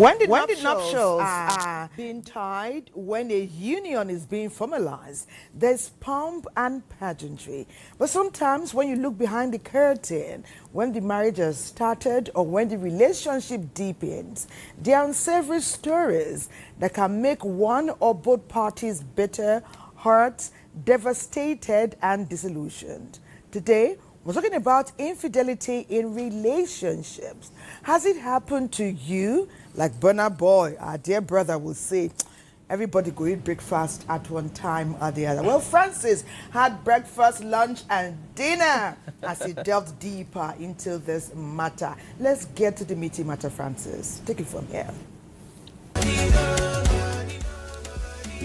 When the nuptials are being tied, when a union is being formalized, there's pomp and pageantry. But sometimes when you look behind the curtain, when the marriage has started or when the relationship deepens, there are unsavory stories that can make one or both parties bitter, hurt, devastated, and disillusioned. Today, we're talking about infidelity in relationships. Has it happened to you? Like Burna Boy, our dear brother, will say, everybody go eat breakfast at one time or the other. Well, Francis had breakfast, lunch, and dinner as he delved deeper into this matter. Let's get to the meaty matter, Francis. Take it from here.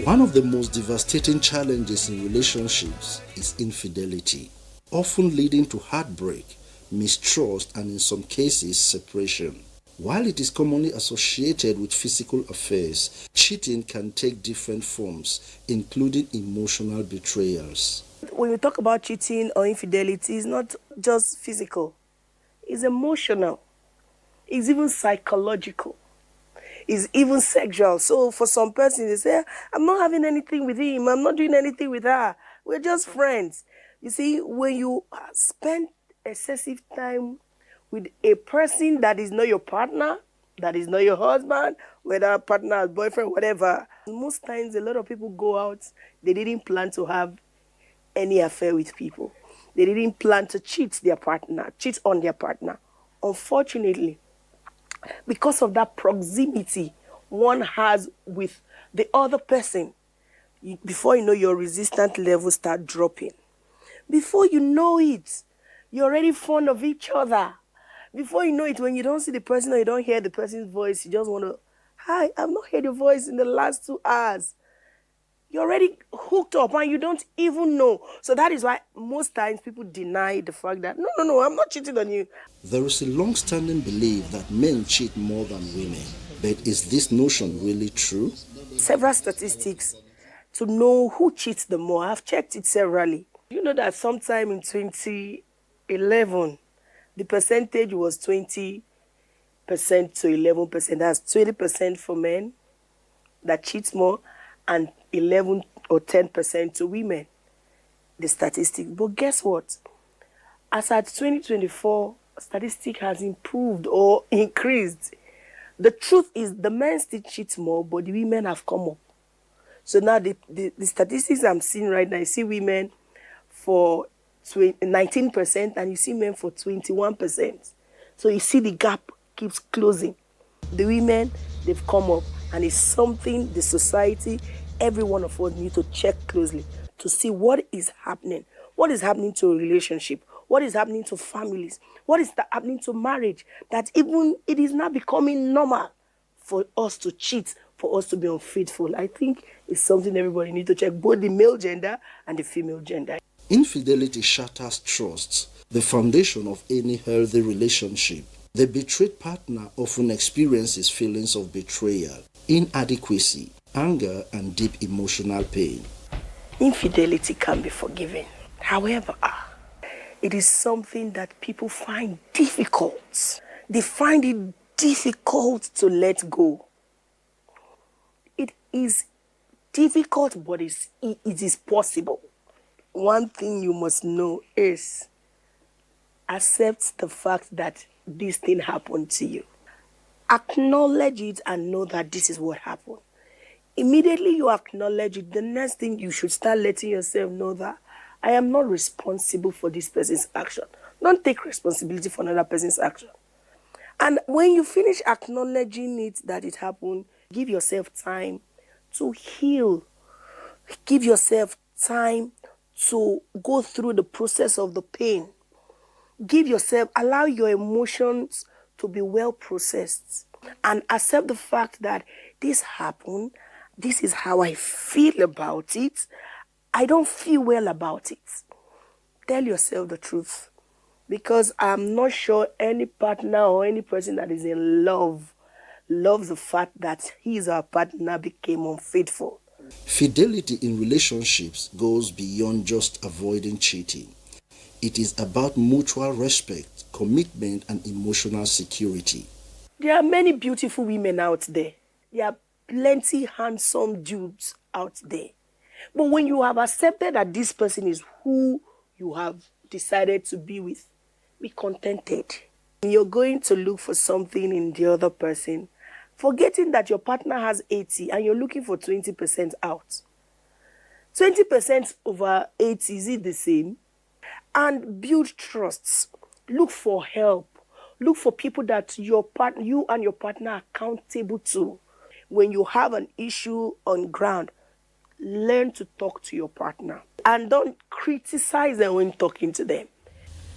One of the most devastating challenges in relationships is infidelity, often leading to heartbreak, mistrust, and in some cases, separation. While it is commonly associated with physical affairs, cheating can take different forms, including emotional betrayals. When we talk about cheating or infidelity, it's not just physical. It's emotional. It's even psychological. It's even sexual. So for some persons, they say, I'm not having anything with him. I'm not doing anything with her. We're just friends. You see, when you spend excessive time with a person that is not your partner, that is not your husband, whether partner, boyfriend, whatever, most times a lot of people go out, they didn't plan to have any affair with people. They didn't plan to cheat on their partner. Unfortunately, because of that proximity one has with the other person, before you know, your resistance levels start dropping. Before you know it, you're already fond of each other. Before you know it, when you don't see the person or you don't hear the person's voice, you just want to, hi, I've not heard your voice in the last 2 hours. You're already hooked up and you don't even know. So that is why most times people deny the fact that, no, I'm not cheating on you. There is a long-standing belief that men cheat more than women. But is this notion really true? Several statistics to know who cheats the more. I've checked it severally. You know that sometime in 2011, the percentage was 20% to 11%. That's 20% for men that cheat more and 11 or 10% to women, the statistic. But guess what? As at 2024, statistic has improved or increased. The truth is the men still cheat more, but the women have come up. So now the statistics I'm seeing right now, I see women for 19% and you see men for 21%. So you see the gap keeps closing. The women, they've come up, and it's something the society, every one of us need to check closely to see what is happening. What is happening to a relationship? What is happening to families? What is happening to marriage? That even it is now becoming normal for us to cheat, for us to be unfaithful. I think it's something everybody needs to check, both the male gender and the female gender. Infidelity shatters trust, the foundation of any healthy relationship. The betrayed partner often experiences feelings of betrayal, inadequacy, anger, and deep emotional pain. Infidelity can be forgiven. However, it is something that people find difficult. They find it difficult to let go. It is difficult, but it is possible. One thing you must know is accept the fact that this thing happened to you. Acknowledge it and know that this is what happened. Immediately you acknowledge it, the next thing you should start letting yourself know that I am not responsible for this person's action. Don't take responsibility for another person's action. And when you finish acknowledging it, that it happened, give yourself time to heal. Give yourself time to go through the process of the pain. Allow your emotions to be well processed and accept the fact that this happened. This is how I feel about it. I don't feel well about it. Tell yourself the truth, because I'm not sure any partner or any person that is in love loves the fact that his or her partner became unfaithful. Fidelity in relationships goes beyond just avoiding cheating. It is about mutual respect, commitment, and emotional security. There are many beautiful women out there. There are plenty handsome dudes out there. But when you have accepted that this person is who you have decided to be with, be contented. You're going to look for something in the other person, forgetting that your partner has 80 and you're looking for 20% out. 20% over 80, is it the same? And build trusts. Look for help. Look for people that you and your partner are accountable to. When you have an issue on ground, learn to talk to your partner. And don't criticize them when talking to them.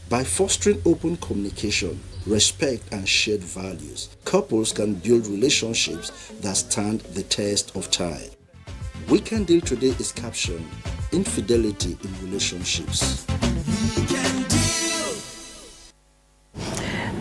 By fostering open communication, respect, and shared values, couples can build relationships that stand the test of time. Weekend Deal today is captioned Infidelity in Relationships.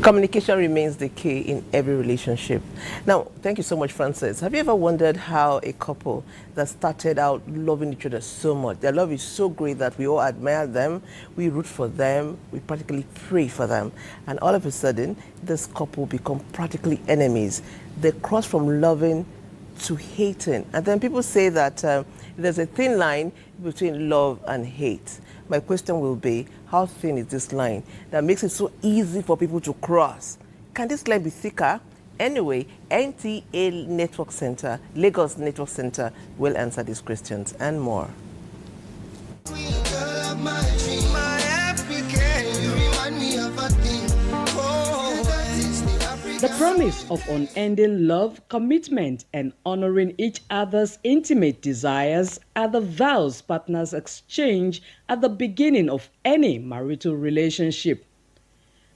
Communication remains the key in every relationship. Now, thank you so much, Francis. Have you ever wondered how a couple that started out loving each other so much, their love is so great that we all admire them, we root for them, we practically pray for them, and all of a sudden, this couple become practically enemies. They cross from loving to hating. And then people say that there's a thin line between love and hate. My question will be, how thin is this line that makes it so easy for people to cross? Can this line be thicker? Anyway, NTA Network Center, Lagos Network Center will answer these questions and more. The promise of unending love, commitment, and honoring each other's intimate desires are the vows partners exchange at the beginning of any marital relationship.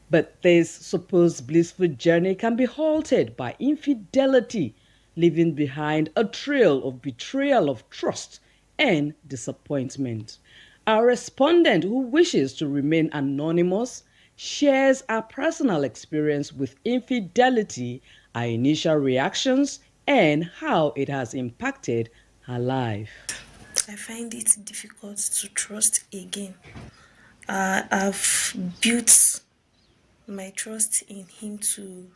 But this supposed blissful journey can be halted by infidelity, leaving behind a trail of betrayal of trust and disappointment. Our respondent, who wishes to remain anonymous, shares our personal experience with infidelity, our initial reactions, and how it has impacted her life. I find it difficult to trust again. I've built my trust in him to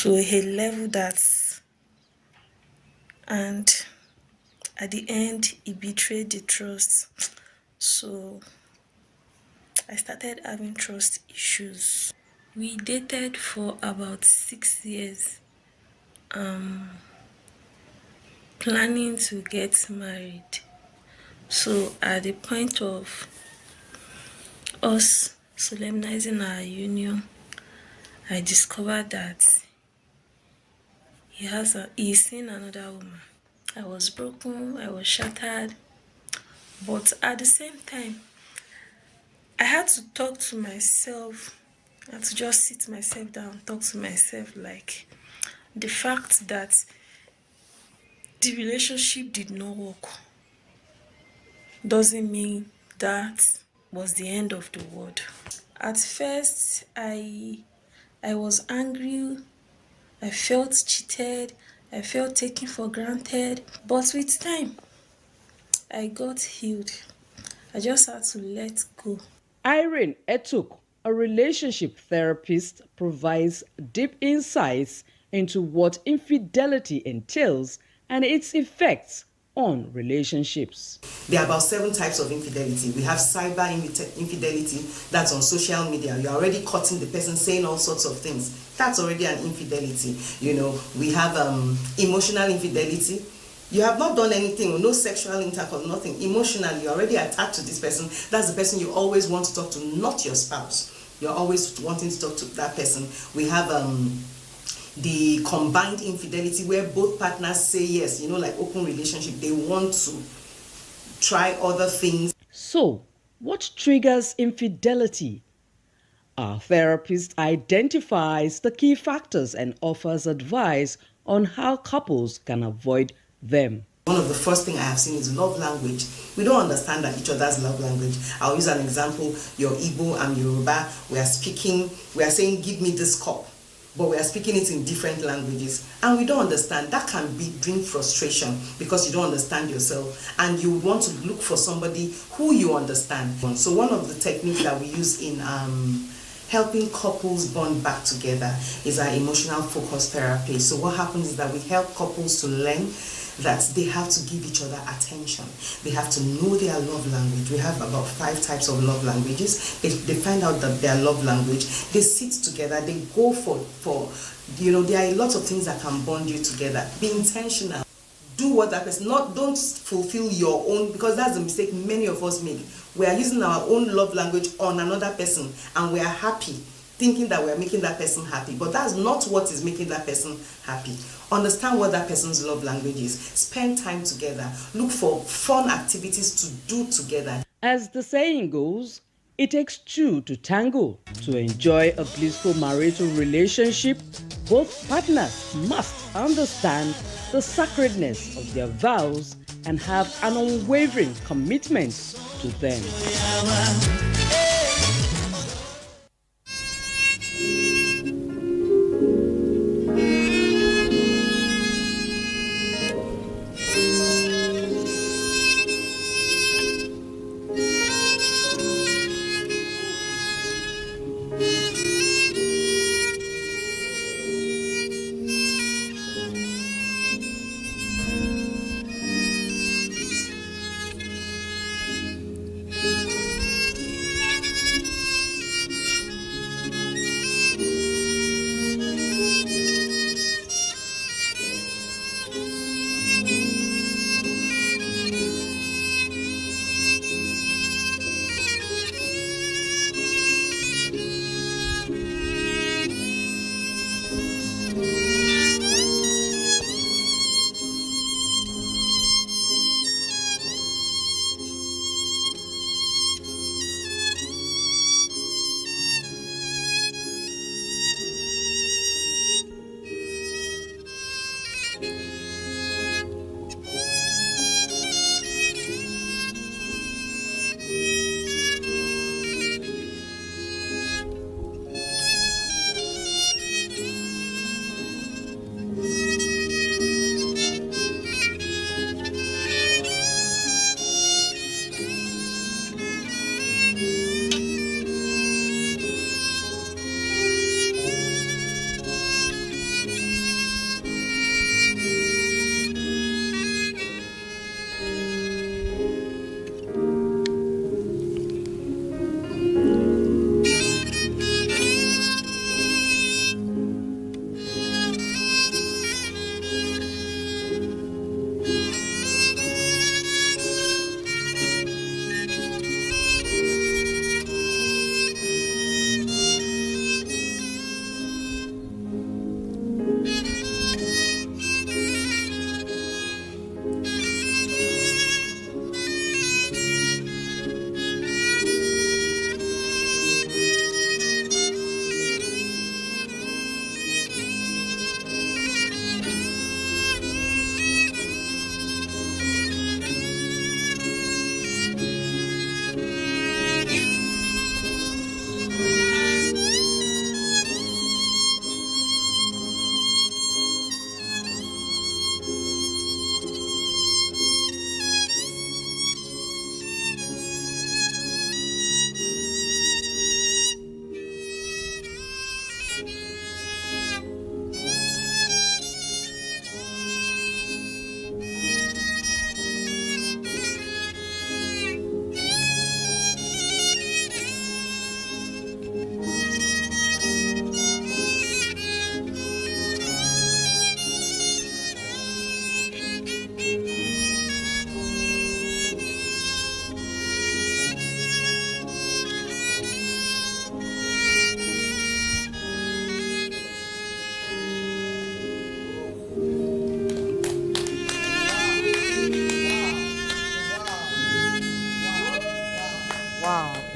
a level and at the end, he betrayed the trust. So I started having trust issues. We dated for about 6 years, planning to get married. So at the point of us solemnizing our union, I discovered that he's seen another woman. I was broken, I was shattered, but at the same time, I had to talk to myself. I had to just sit myself down, talk to myself, like the fact that the relationship did not work doesn't mean that was the end of the world. At first, I was angry, I felt cheated, I felt taken for granted, but with time, I got healed. I just had to let go. Irene Etuk, a relationship therapist, provides deep insights into what infidelity entails and its effects on relationships. There are about 7 types of infidelity. We have cyber infidelity, that's on social media. You're already cutting the person, saying all sorts of things. That's already an infidelity. We have emotional infidelity. You have not done anything, no sexual intercourse, nothing. Emotionally, you're already attached to this person. That's the person you always want to talk to, not your spouse. You're always wanting to talk to that person. We have the combined infidelity where both partners say yes, like open relationship. They want to try other things. So, what triggers infidelity? Our therapist identifies the key factors and offers advice on how couples can avoid them. One of the first things I have seen is love language. We don't understand each other's love language. I'll use an example. You're Igbo, I'm Yoruba. We are saying, give me this cup. But we are speaking it in different languages. And we don't understand. That can bring frustration because you don't understand yourself. And you want to look for somebody who you understand. So one of the techniques that we use in helping couples bond back together is our emotional focus therapy. So what happens is that we help couples to learn that they have to give each other attention. They have to know their love language. We have about 5 types of love languages. They find out that their love language. They sit together. They go for there are a lot of things that can bond you together. Be intentional. Do what that person, don't fulfill your own, because that's the mistake many of us make. We are using our own love language on another person, and we are happy, thinking that we are making that person happy. But that's not what is making that person happy. Understand what that person's love language is. Spend time together. Look for fun activities to do together. As the saying goes, it takes two to tango. To enjoy a blissful marital relationship, both partners must understand the sacredness of their vows and have an unwavering commitment to them.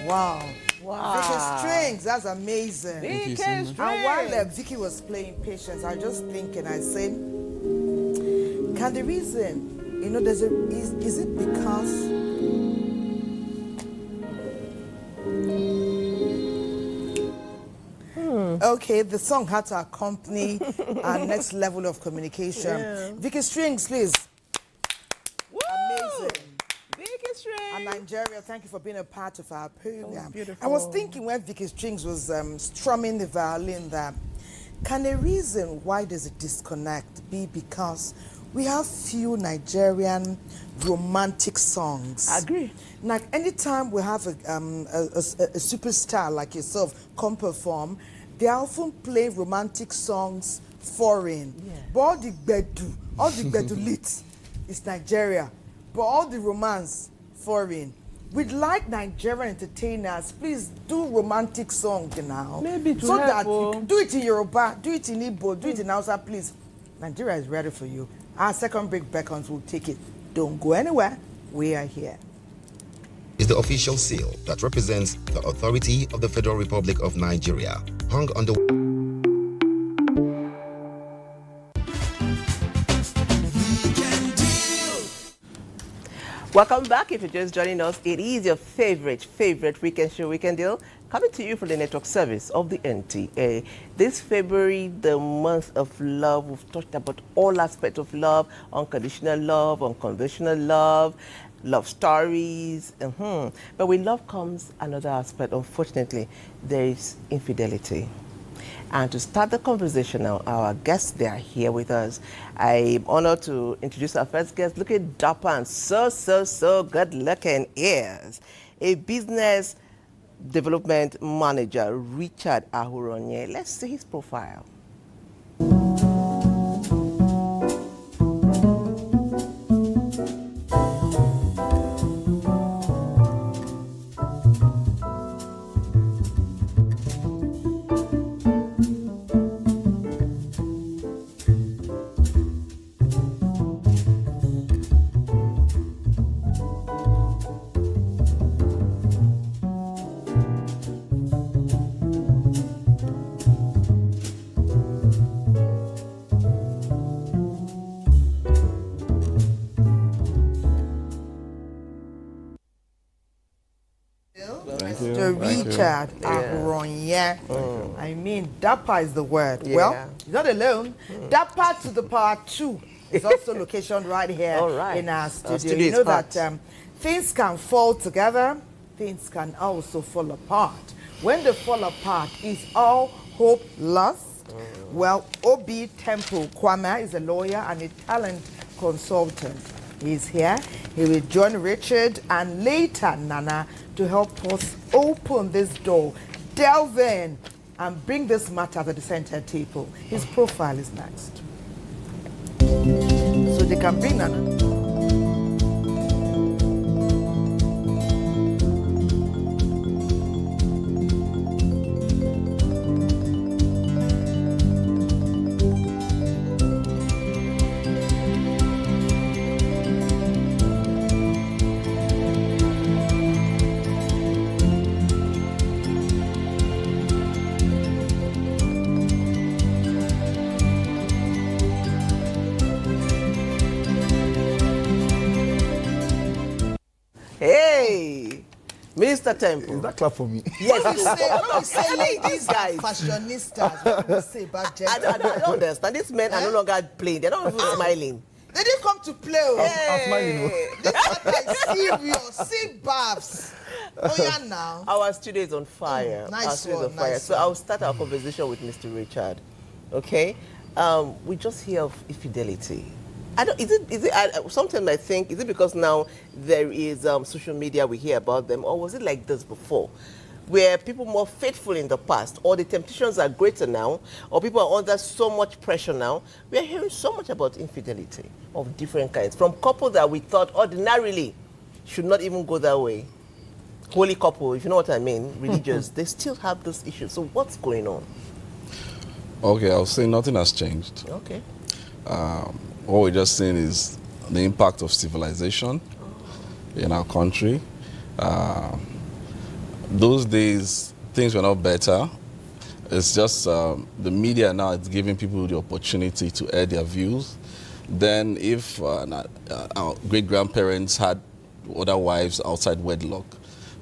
Wow. Vicky Strings, that's amazing. Vicky And Strings. while Vicky was playing Patience, I was just thinking, I said, can the reason, there's is it because okay, the song had to accompany our next level of communication. Yeah. Vicky Strings, please. Woo! Amazing. Vicky Strings. And I Nigeria. Thank you for being a part of our program. Beautiful. I was thinking when Vicky Strings was strumming the violin that can the reason why there's a disconnect be because we have few Nigerian romantic songs. I agree. Like anytime we have a superstar like yourself come perform, they often play romantic songs foreign. Yeah. But all the bedu lit is Nigeria. But all the romance foreign. We'd like Nigerian entertainers, please do romantic song now. Maybe to so help, that oh. do it in Yoruba, do it in Igbo, do it in Hausa, please. Nigeria is ready for you. Our second break beckons, will take it. Don't go anywhere. We are here. Is the official seal that represents the authority of the Federal Republic of Nigeria, hung on the Welcome back. If you're just joining us, it is your favorite weekend show, Weekend Deal, coming to you from the network service of the NTA. This February, the month of love, we've talked about all aspects of love, unconditional love, unconventional love, love stories. But with love comes another aspect. Unfortunately, there is infidelity. And to start the conversation now, our guests, they are here with us. I'm honored to introduce our first guest, looking dapper and so good looking, is a business development manager, Richard Ahuronye. Let's see his profile. Richard Ahuronye. I mean, dapper is the word. Yeah. Well, he's not alone. Dapper to the power 2 is also location right here in our studio. You know that things can fall together, things can also fall apart. When they fall apart, it's all hopeless. Well, Obi Temple Kwame is a lawyer and a talent consultant. He's here. He will join Richard and later Nana to help us open this door, delve in, and bring this matter to the center table. His profile is next. So they can bring Nana. Hey, Mr. Temple. Is that clap for me? Yes, When we say ladies guys, fashionistas, what do we say about I gender? don't understand. These men are no longer playing. They're not even smiling. They didn't come to play. I'm smiling. This matter is serious. See babs. Oh yeah, now. Our studio is on fire. Nice Our studio is one, on fire. nice So one. I'll start our conversation with Mr. Richard. Okay? We just hear of infidelity. Sometimes I think, is it because now there is social media, we hear about them, or was it like this before? Were people more faithful in the past, or the temptations are greater now, or people are under so much pressure now? We are hearing so much about infidelity of different kinds, from couples that we thought ordinarily should not even go that way. Holy couple, if you know what I mean, religious, they still have this issue. So what's going on? Okay, I'll say nothing has changed. Okay. What we're just seeing is the impact of civilization in our country. Those days, things were not better. It's just the media now is giving people the opportunity to air their views. Then if our great-grandparents had other wives outside wedlock,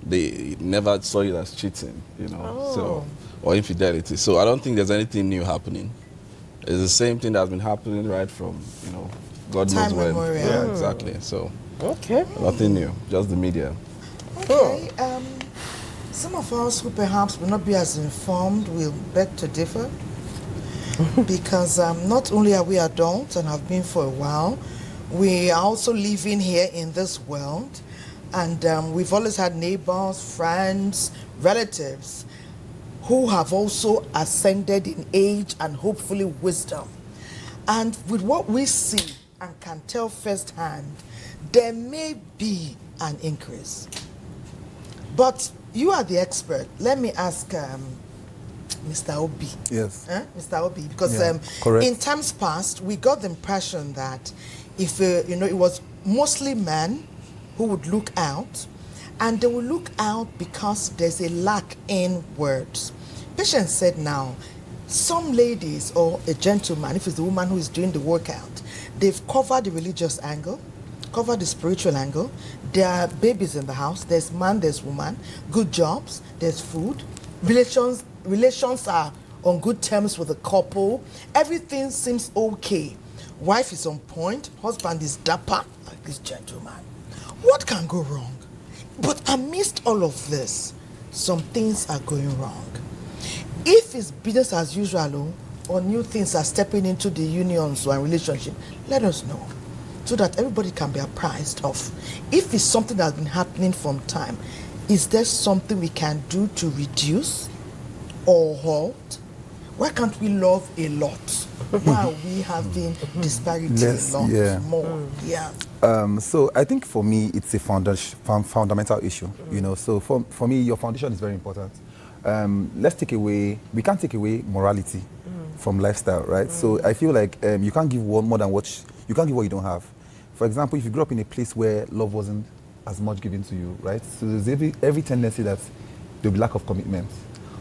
they never saw it as cheating, so, or infidelity. So I don't think there's anything new happening. It's the same thing that's been happening right from, God knows Time when. memorial. Yeah, exactly. So Okay. nothing new, just the media. Okay. Some of us who perhaps will not be as informed will beg to differ. Because not only are we adults and have been for a while, we are also living here in this world. And we've always had neighbors, friends, relatives who have also ascended in age and hopefully wisdom. And with what we see and can tell firsthand, there may be an increase. But you are the expert. Let me ask Mr. Obi. Yes. Mr. Obi, because in times past, we got the impression that if, it was mostly men who would look out, and they will look out because there's a lack in words. Patience said now, some ladies or a gentleman, if it's the woman who is doing the workout, they've covered the religious angle, covered the spiritual angle. There are babies in the house. There's man, there's woman, good jobs, there's food. Relations are on good terms with the couple. Everything seems okay. Wife is on point. Husband is dapper, like this gentleman. What can go wrong? But amidst all of this, some things are going wrong. If it's business as usual, or new things are stepping into the unions or relationship, let us know so that everybody can be apprised of. If it's something that's been happening from time, is there something we can do to reduce or halt? Why can't we love a lot while we have been disparity a lot more? So I think for me, it's a fundamental issue. So for me, your foundation is very important. We can't take away morality from lifestyle, right? So I feel like you can't give more than you can't give what you don't have. For example, if you grew up in a place where love wasn't as much given to you, right? So there's every tendency that there'll be lack of commitment.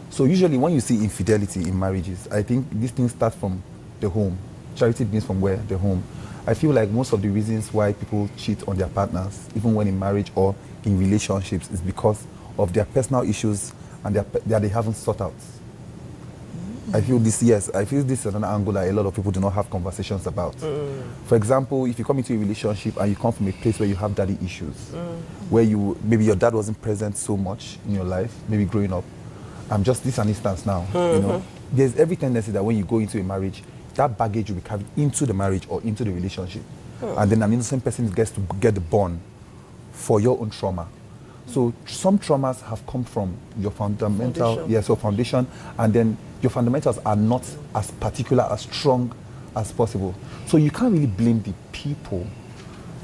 So usually when you see infidelity in marriages, I think these things start from the home. Charity begins from where? The home. I feel like most of the reasons why people cheat on their partners, even when in marriage or in relationships, is because of their personal issues and that they haven't sought out. I feel this is another angle that a lot of people do not have conversations about. For example, if you come into a relationship and you come from a place where you have daddy issues, where maybe your dad wasn't present so much in your life, maybe growing up. This is an instance now. There's every tendency that when you go into a marriage, that baggage will be carried into the marriage or into the relationship. And then an innocent person gets to get the bond for your own trauma. So some traumas have come from your foundation, and then your fundamentals are not as particular, as strong as possible. So you can't really blame the people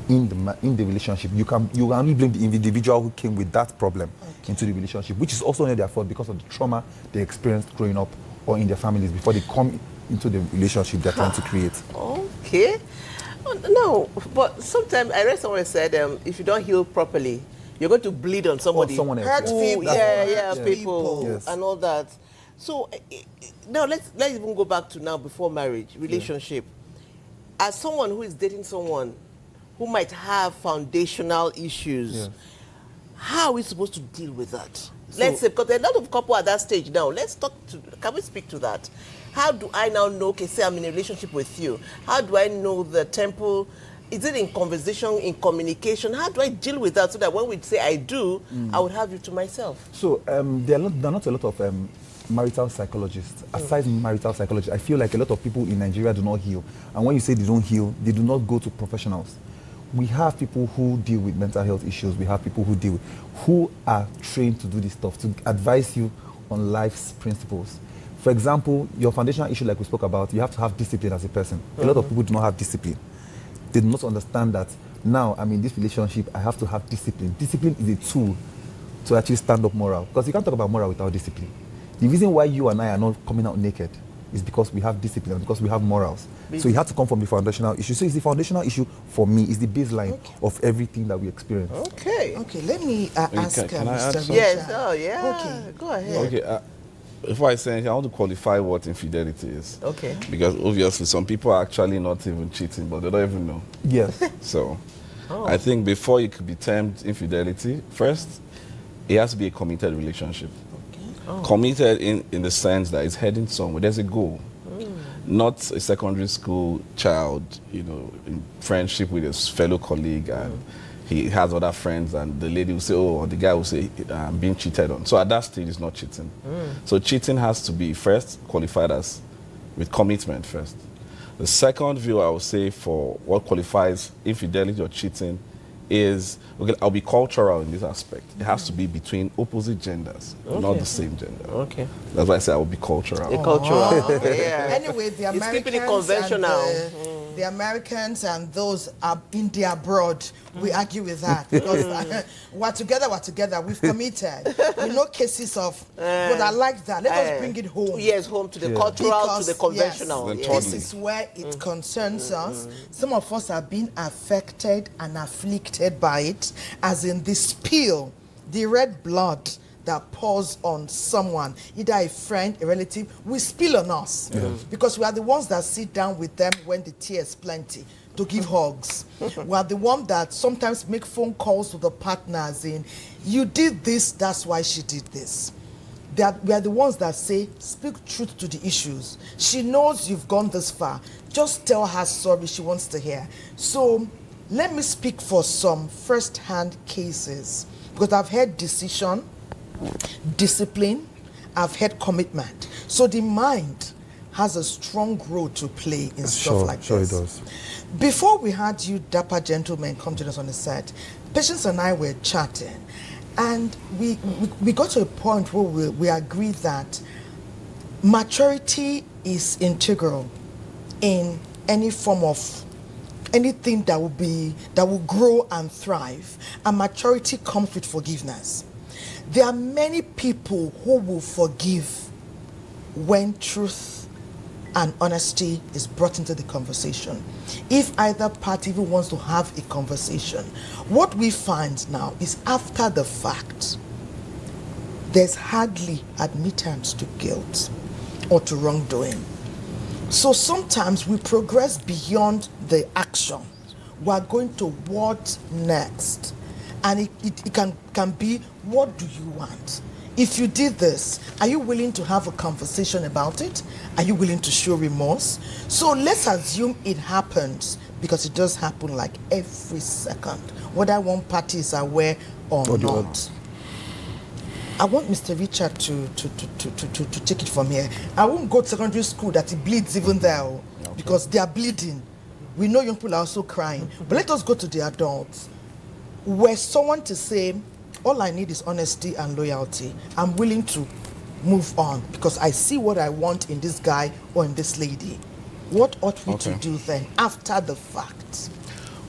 in the relationship. You can only blame the individual who came with that problem into the relationship, which is also not their fault because of the trauma they experienced growing up or in their families before they come into the relationship they're trying to create. Okay. No, but sometimes I read someone said if you don't heal properly, you're going to bleed on somebody. Someone else. Hurt people. People Yes. and all that. So now let's even go back to now before marriage, relationship. As someone who is dating someone who might have foundational issues, how are we supposed to deal with that? Let's say, because there are a lot of couple at that stage now. Can we speak to that? How do I now know, say I'm in a relationship with you. How do I know the temple? Is it in conversation, in communication? How do I deal with that so that when we say I do, I would have you to myself? So there are not a lot of marital psychologists. Aside marital psychologists, I feel like a lot of people in Nigeria do not heal. And when you say they don't heal, they do not go to professionals. We have people who deal with mental health issues. We have people who are trained to do this stuff, to advise you on life's principles. For example, your foundational issue, like we spoke about, you have to have discipline as a person. A lot of people do not have discipline. They do not understand that now I'm in this relationship, I have to have discipline. Discipline is a tool to actually stand up moral. Because you can't talk about moral without discipline. The reason why you and I are not coming out naked is because we have discipline, because we have morals. So you have to come from the foundational issue. So it's the foundational issue for me, is the baseline of everything that we experience. Okay, let me ask can I add Mr. something? Yes, Okay, go ahead. Okay, before I say anything, I want to qualify what infidelity is. Okay. Because obviously some people are actually not even cheating, but they don't even know. Yes. So I think before it could be termed infidelity, first, it has to be a committed relationship. Committed in the sense that it's heading somewhere. There's a goal. Not a secondary school child, in friendship with his fellow colleague, and he has other friends, and the lady will say, oh, or the guy will say, I'm being cheated on. So at that stage, it's not cheating. So cheating has to be first qualified as with commitment first. The second view I would say for what qualifies infidelity or cheating is, okay, I'll be cultural in this aspect. It has to be between opposite genders, not the same gender. Okay. That's why I say I will be cultural. Cultural. Yeah. Anyway, the It's keeping it Americans conventional. and the Americans and those are in the abroad, we argue with that because we're together, we've committed. We know cases of, but I like that. Let us bring it home. Yes, home to the cultural, Because, to the conventional. yes, This is where it concerns us. Some of us are being affected and afflicted by it, as in the spill, the red blood that pours on someone, either a friend, a relative, will spill on us. Because we are the ones that sit down with them when the tears plenty to give hugs. We are the one that sometimes make phone calls to the partners in, you did this, that's why she did this. We are the ones that say, speak truth to the issues. She knows you've gone this far. Just tell her sorry, she wants to hear. So let me speak for some first-hand cases, because I've heard decision, discipline, I've had commitment. So the mind has a strong role to play in stuff like this. Sure it does. Before we had you dapper gentlemen come to us on the set, Patience and I were chatting, and we got to a point where we agreed that maturity is integral in any form of anything that will grow and thrive, and maturity comes with forgiveness. There are many people who will forgive when truth and honesty is brought into the conversation. If either party even wants to have a conversation, what we find now is after the fact, there's hardly admittance to guilt or to wrongdoing. So sometimes we progress beyond the action. We are going to what next? And it can be, what do you want? If you did this, are you willing to have a conversation about it? Are you willing to show remorse? So let's assume it happens, because it does happen like every second, whether one party is aware or not. I want Mr. Richard to take it from here. I won't go to secondary school that it bleeds even there, because they are bleeding. We know young people are also crying. But let us go to the adults. Were someone to say, all I need is honesty and loyalty, I'm willing to move on because I see what I want in this guy or in this lady. What ought we to do then after the fact?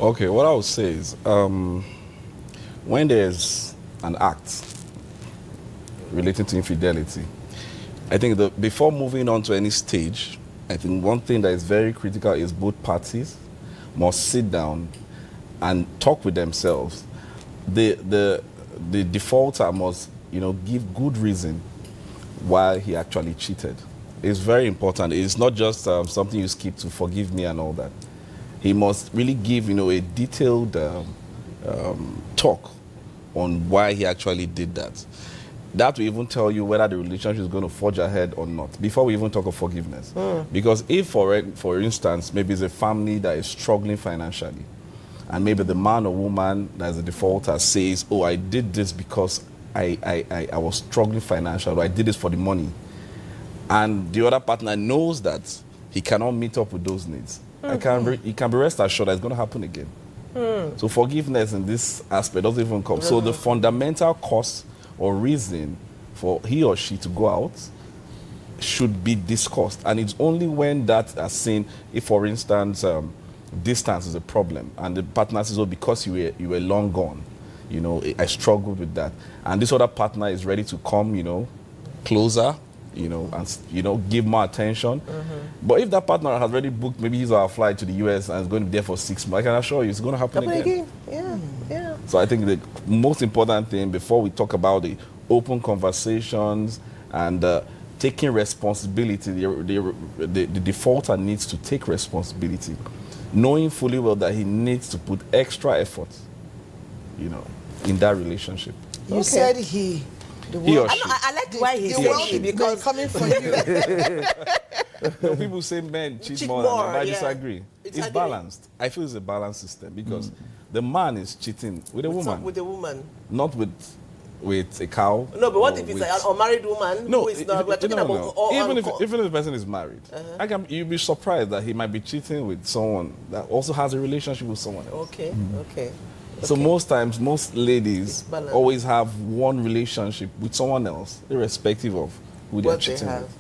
Okay, what I would say is when there's an act relating to infidelity, I think that before moving on to any stage, I think one thing that is very critical is both parties must sit down and talk with themselves. The defaulter must, give good reason why he actually cheated. It's very important. It's not just something you skip to forgive me and all that. He must really give, a detailed talk on why he actually did that. That will even tell you whether the relationship is going to forge ahead or not, before we even talk of forgiveness. Because if, for instance, maybe it's a family that is struggling financially, and maybe the man or woman that's a defaulter says, oh, I did this because I was struggling financially, or I did this for the money, and the other partner knows that he cannot meet up with those needs, he can be rest assured that it's going to happen again. So forgiveness in this aspect doesn't even come. So the fundamental cause or reason for he or she to go out should be discussed. And it's only when that is seen, if for instance, distance is a problem, and the partner says, oh, because you were long gone, I struggled with that. And this other partner is ready to come, closer, and, give more attention. But if that partner has already booked maybe his or her flight to the US and is going to be there for 6 months, I can assure you it's going to happen again. Yeah. So I think the most important thing before we talk about the open conversations and taking responsibility, the defaulter needs to take responsibility, knowing fully well that he needs to put extra effort, in that relationship. You said he. He or she. I like the way he's The world saying is because coming for you. No, people say men cheat more than men. I disagree. It's balanced. I feel it's a balanced system because the man is cheating with a woman. With a woman. Not with a cow. No, but what if it's an unmarried woman who is not... We're talking about... Even if the person is married, you'll be surprised that he might be cheating with someone that also has a relationship with someone else. Okay. So most times, most ladies always have one relationship with someone else, irrespective of who they're cheating with.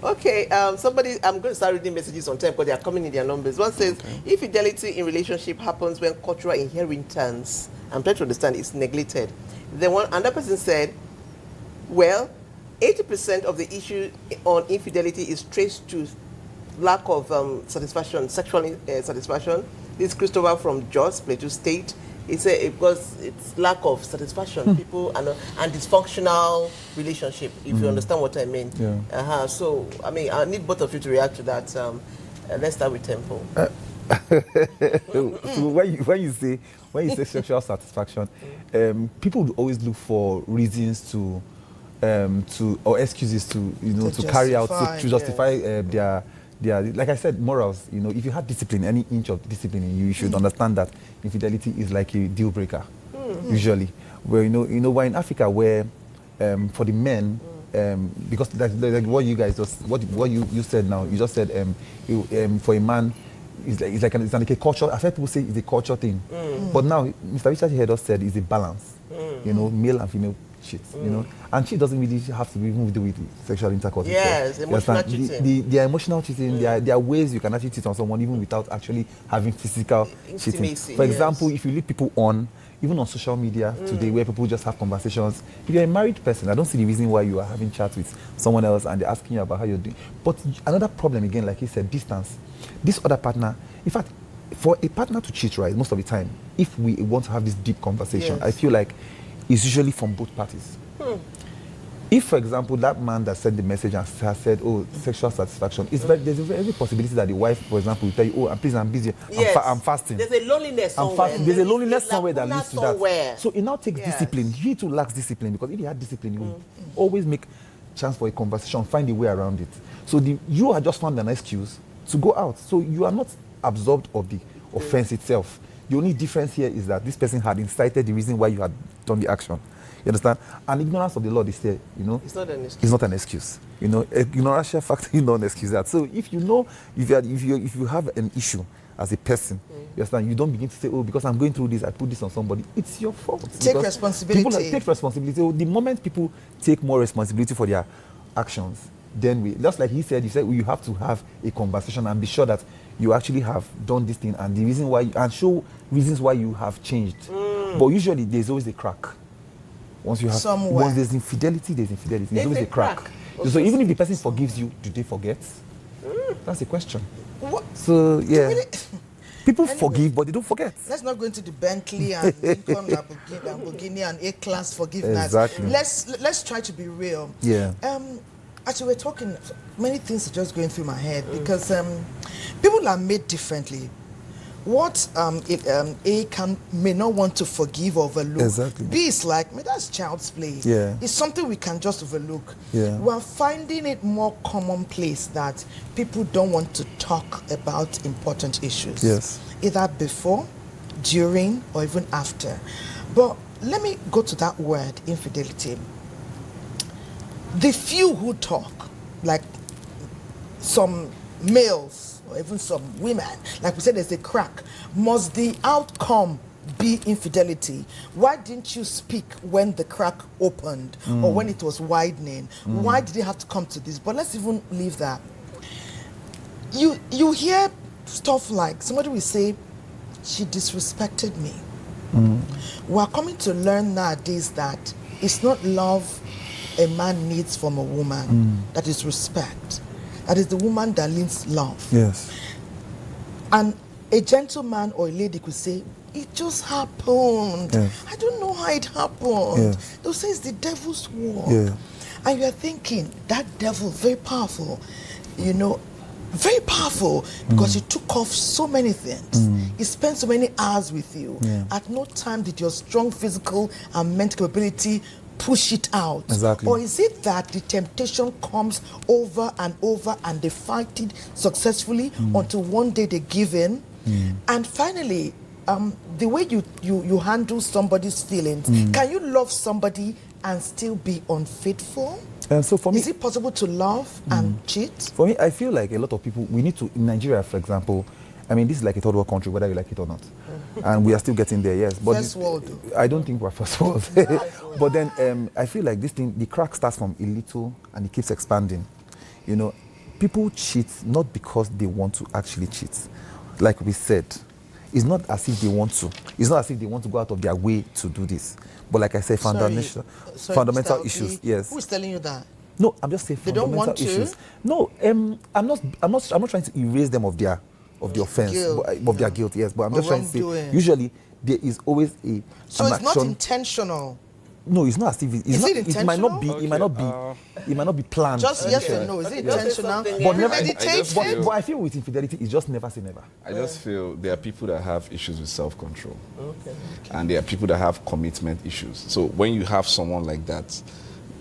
Okay, somebody, I'm going to start reading messages on time because they are coming in their numbers. One says, infidelity in relationship happens when cultural inheritance, I'm trying to understand, is neglected. Then another person said, well, 80% of the issue on infidelity is traced to lack of satisfaction, sexual satisfaction. This is Christopher from Jos, Plateau State. He said because it's lack of satisfaction, people and dysfunctional relationship, if you understand what I mean. Yeah. So, I mean, I need both of you to react to that. Let's start with Temple. So when you say sexual satisfaction, people would always look for reasons to or excuses to carry out to justify their, like I said, morals. If you have discipline, any inch of discipline in you, you should understand that infidelity is like a deal breaker. Usually, where we're in Africa where for the men. Because like what you guys just what you said now, you just said for a man it's like a culture. I've heard people say it's a culture thing, but now Mr. Richard here just said it's a balance. Male and female cheat. And cheat doesn't really have to be even do with sexual intercourse. Yes, emotional cheating. The emotional cheating. There are ways you can actually cheat on someone even without actually having physical cheating. For example, if you lead people on. Even on social media today, where people just have conversations. If you're a married person, I don't see the reason why you are having chats with someone else and they're asking you about how you're doing. But another problem, again, like you said, distance. This other partner, in fact, for a partner to cheat, right, most of the time, if we want to have this deep conversation, I feel like it's usually from both parties. If, for example, that man that sent the message and has said, oh, sexual satisfaction, there's every possibility that the wife, for example, will tell you, oh, please, I'm busy, I'm fasting. There's a loneliness somewhere. There's a loneliness somewhere that leads to that. So it now takes discipline. He too lacks discipline because if he had discipline, he would always make chance for a conversation, find a way around it. So you are just found an excuse to go out. So you are not absorbed of the offense itself. The only difference here is that this person had incited the reason why you had done the action. You understand? And ignorance of the law is there, It's not an excuse. It's not an excuse. Ignorance factor is not an excuse. That. So if you have an issue as a person, you understand, you don't begin to say, oh, because I'm going through this, I put this on somebody. It's your fault. Take responsibility. Take responsibility. So the moment people take more responsibility for their actions, then just like he said, you have to have a conversation and be sure that you actually have done this thing and the reason why, and show reasons why you have changed. But usually there's always a crack. Once there's infidelity, there's always a crack. So even if the person forgives you, do they forget? That's the question. What? So yeah, people forgive, but they don't forget. Let's not go into the Bentley and Lincoln, Lamborghini and A-class forgiveness. Exactly. Let's try to be real. Yeah. Actually, we're talking. Many things are just going through my head because people are made differently. What A may not want to forgive or overlook. Exactly. B is like, that's child's play. Yeah. It's something we can just overlook. Yeah. We're finding it more commonplace that people don't want to talk about important issues. Yes. Either before, during, or even after. But let me go to that word, infidelity. The few who talk, like some males, or even some women, like we said, there's a crack. Must the outcome be infidelity? Why didn't you speak when the crack opened or when it was widening? Why did it have to come to this? But let's even leave that. You hear stuff like somebody will say, she disrespected me. We're coming to learn nowadays that it's not love a man needs from a woman, that is respect. That is the woman that needs love. Yes. And a gentleman or a lady could say, it just happened. Yes. I don't know how it happened. Yes. They'll say it's the devil's work. Yeah. And you're thinking, that devil, very powerful, very powerful because he took off so many things. He spent so many hours with you. Yeah. At no time did your strong physical and mental capability push it out? Exactly. Or is it that the temptation comes over and over and they fight it successfully until one day they give in? And finally, the way you handle somebody's feelings, can you love somebody and still be unfaithful? So for me, is it possible to love and cheat? For me, I feel like a lot of people, we need to, in Nigeria, for example, I mean, this is like a third world country, whether you like it or not. And we are still getting there, yes. But first world. I don't think we're first world. But then I feel like this thing, the crack starts from a little and it keeps expanding. You know, people cheat not because they want to actually cheat. Like we said, it's not as if they want to. It's not as if they want to go out of their way to do this. But like I said, fundamental Mr. issues, Obi, yes. Who is telling you that? No, I'm just saying They don't fundamental want to? issues. No, I'm not trying to erase them of the offense, Guilt. of their guilt, yes. But I'm just trying to say, wrongdoing. usually there is always an So it's not action. intentional. No, it's not as if Is it it might not be. intentional? It might not be planned. Just yes or no. Is it intentional? But never. Premeditated? But I feel with infidelity, it's just never say never. I just feel there are people that have issues with self-control. And there are people that have commitment issues. So when you have someone like that,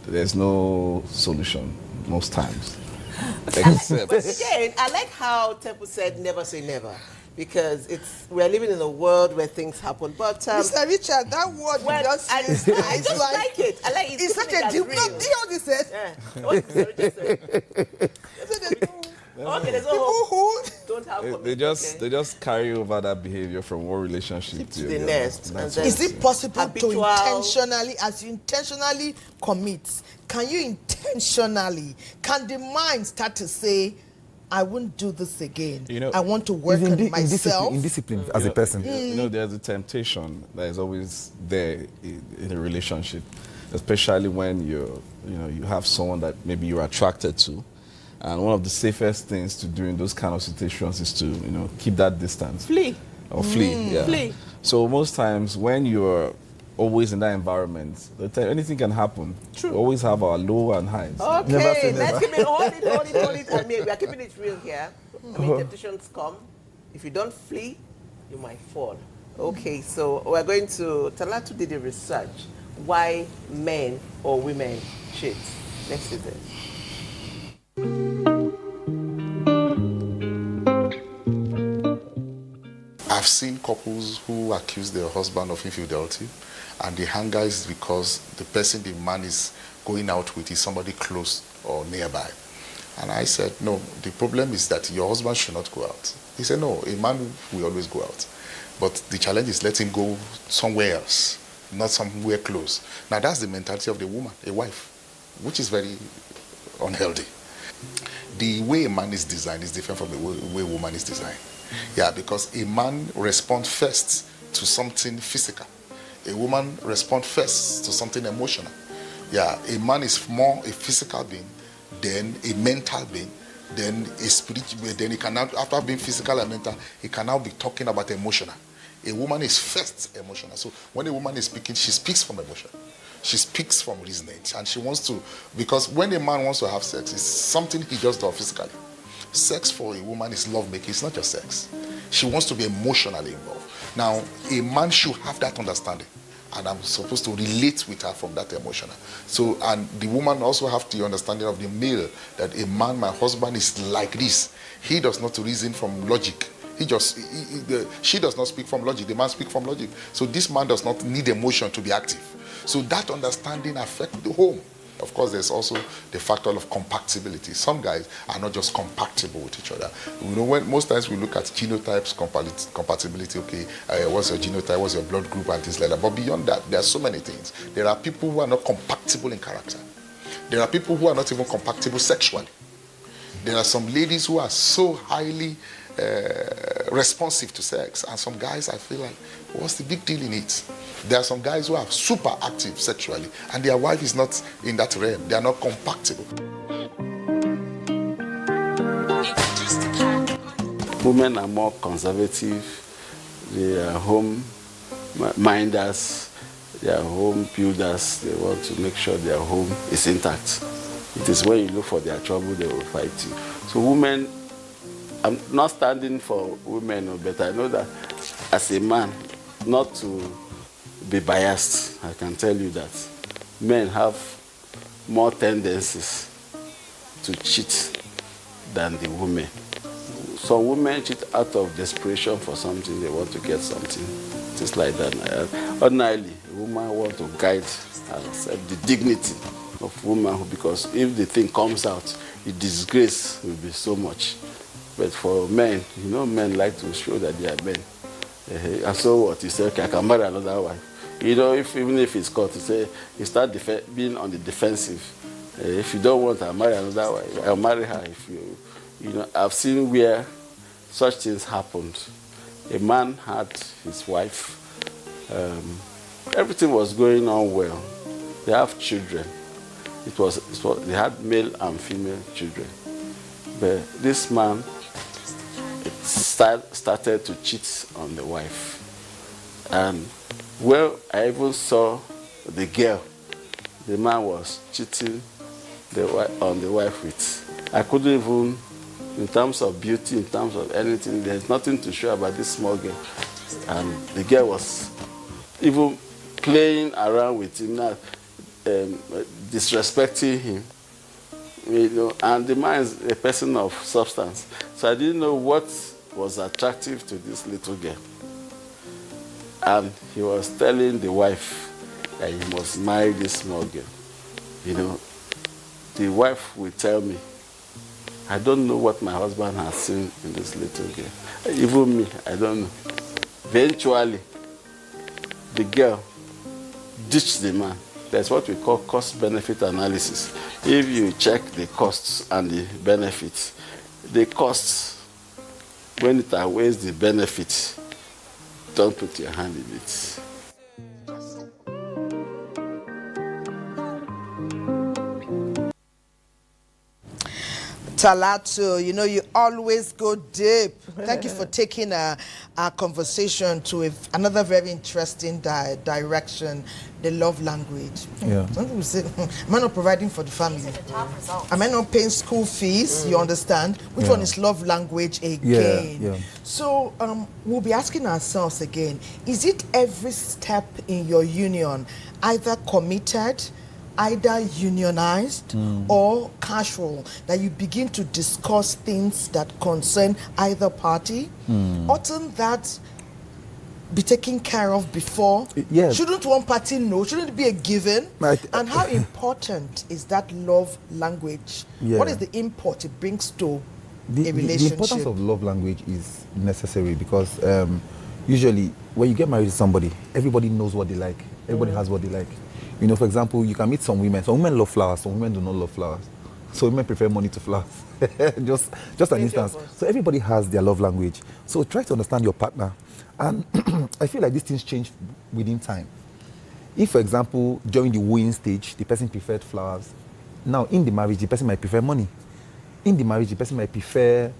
there's no solution most times. Except But again, I like how Temple said never say never. Because we're living in a world where things happen. But Mr. Richard, that word you just used, I just like it. I like it. It's such a deep. No, do you know what he said? Yeah. What did Mr. Richard say? Okay, there's People who don't have they commitment, they just carry over that behavior from one relationship to the next. And then is it possible habitual- to intentionally, as you intentionally commit, can you intentionally, can the mind start to say, I won't do this again. You know, I want to work on myself. In discipline as a person. You know, there's a temptation that is always there in a relationship, especially when you have someone that maybe you're attracted to. And one of the safest things to do in those kind of situations is to, keep that distance. Flee. Or flee, yeah. Flee. So most times when you're always in that environment, anything can happen. True. We always have our low and highs. Okay, Never say never. let's keep it, hold it. I mean, we are keeping it real here. I mean, temptations come. If you don't flee, you might fall. Okay, so we're going to, Talatu did the research. Why men or women cheat? Let's see this. I've seen couples who accuse their husband of infidelity, and the anger is because the person the man is going out with is somebody close or nearby. And I said, no, the problem is that your husband should not go out. He said, no, a man will always go out. But the challenge is let him go somewhere else, not somewhere close. Now that's the mentality of the woman, a wife, which is very unhealthy. The way a man is designed is different from the way a woman is designed. Yeah, because a man responds first to something physical. A woman responds first to something emotional. Yeah, a man is more a physical being, then a mental being, then a spiritual, then he can now, after being physical and mental, he can now be talking about emotional. A woman is first emotional. So when a woman is speaking, she speaks from emotion. She speaks from reasoning, and she wants to, because when a man wants to have sex, it's something he just does physically. Sex for a woman is lovemaking, it's not just sex. She wants to be emotionally involved. Now, a man should have that understanding, and I'm supposed to relate with her from that emotional. So, and the woman also have the understanding of the male, that a man, my husband is like this. He does not reason from logic. She does not speak from logic, the man speaks from logic. So this man does not need emotion to be active. So that understanding affects the home. Of course, there's also the factor of compatibility. Some guys are not just compatible with each other. When most times we look at genotypes, compatibility, okay, what's your genotype, what's your blood group, and things like that. But beyond that, there are so many things. There are people who are not compatible in character. There are people who are not even compatible sexually. There are some ladies who are so highly responsive to sex, and some guys, I feel like, what's the big deal in it? There are some guys who are super active sexually, and their wife is not in that realm. They are not compatible. Women are more conservative. They are home minders. They are home builders. They want to make sure their home is intact. It is when you look for their trouble, they will fight you. So women, I'm not standing for women, but I know that as a man, not to be biased, I can tell you that men have more tendencies to cheat than the women. Some women cheat out of desperation for something, they want to get something, just like that. Ordinarily, a woman wants to guide herself, the dignity of womanhood, because if the thing comes out, the disgrace will be so much. But for men, you know, men like to show that they are men. And so what? You say, okay, I can marry another wife. You know, even if it's caught, you start being on the defensive. If you don't want to marry another wife, I'll marry her. If you know, I've seen where such things happened. A man had his wife. Everything was going on well. They have children. They had male and female children. But this man started to cheat on the wife. And well, I even saw the girl the man was cheating on the wife with. I couldn't even, in terms of beauty, in terms of anything, there's nothing to show about this small girl. And the girl was even playing around with him, not disrespecting him. You know, and the man is a person of substance. So I didn't know what was attractive to this little girl. And he was telling the wife that he must marry this small girl. You know, the wife will tell me, I don't know what my husband has seen in this little girl. Even me, I don't know. Eventually, the girl ditched the man. That's what we call cost-benefit analysis. If you check the costs and the benefits, the costs, when it outweighs the benefits, don't put your hand in it. Talatu, you know, you always go deep. Thank you for taking our conversation to another very interesting direction, the love language. Yeah. Some people say, am I not providing for the family? Am I not paying school fees? You understand? Which one is love language again? Yeah. So we'll be asking ourselves again, is it every step in your union either committed, either unionized or casual, that you begin to discuss things that concern either party? Oughtn't that be taken care of before? Yes. Shouldn't one party know? Shouldn't it be a given? And how important is that love language? Yeah. What is the import it brings to a The relationship? importance of love language is necessary because usually when you get married to somebody, everybody knows what they like. Everybody has what they like. You know, for example, you can meet some women. Some women love flowers. Some women do not love flowers. So women prefer money to flowers. just an instance. So everybody has their love language. So try to understand your partner. And I feel like these things change within time. If, for example, during the wooing stage, the person preferred flowers, now in the marriage, the person might prefer money. In the marriage, the person might prefer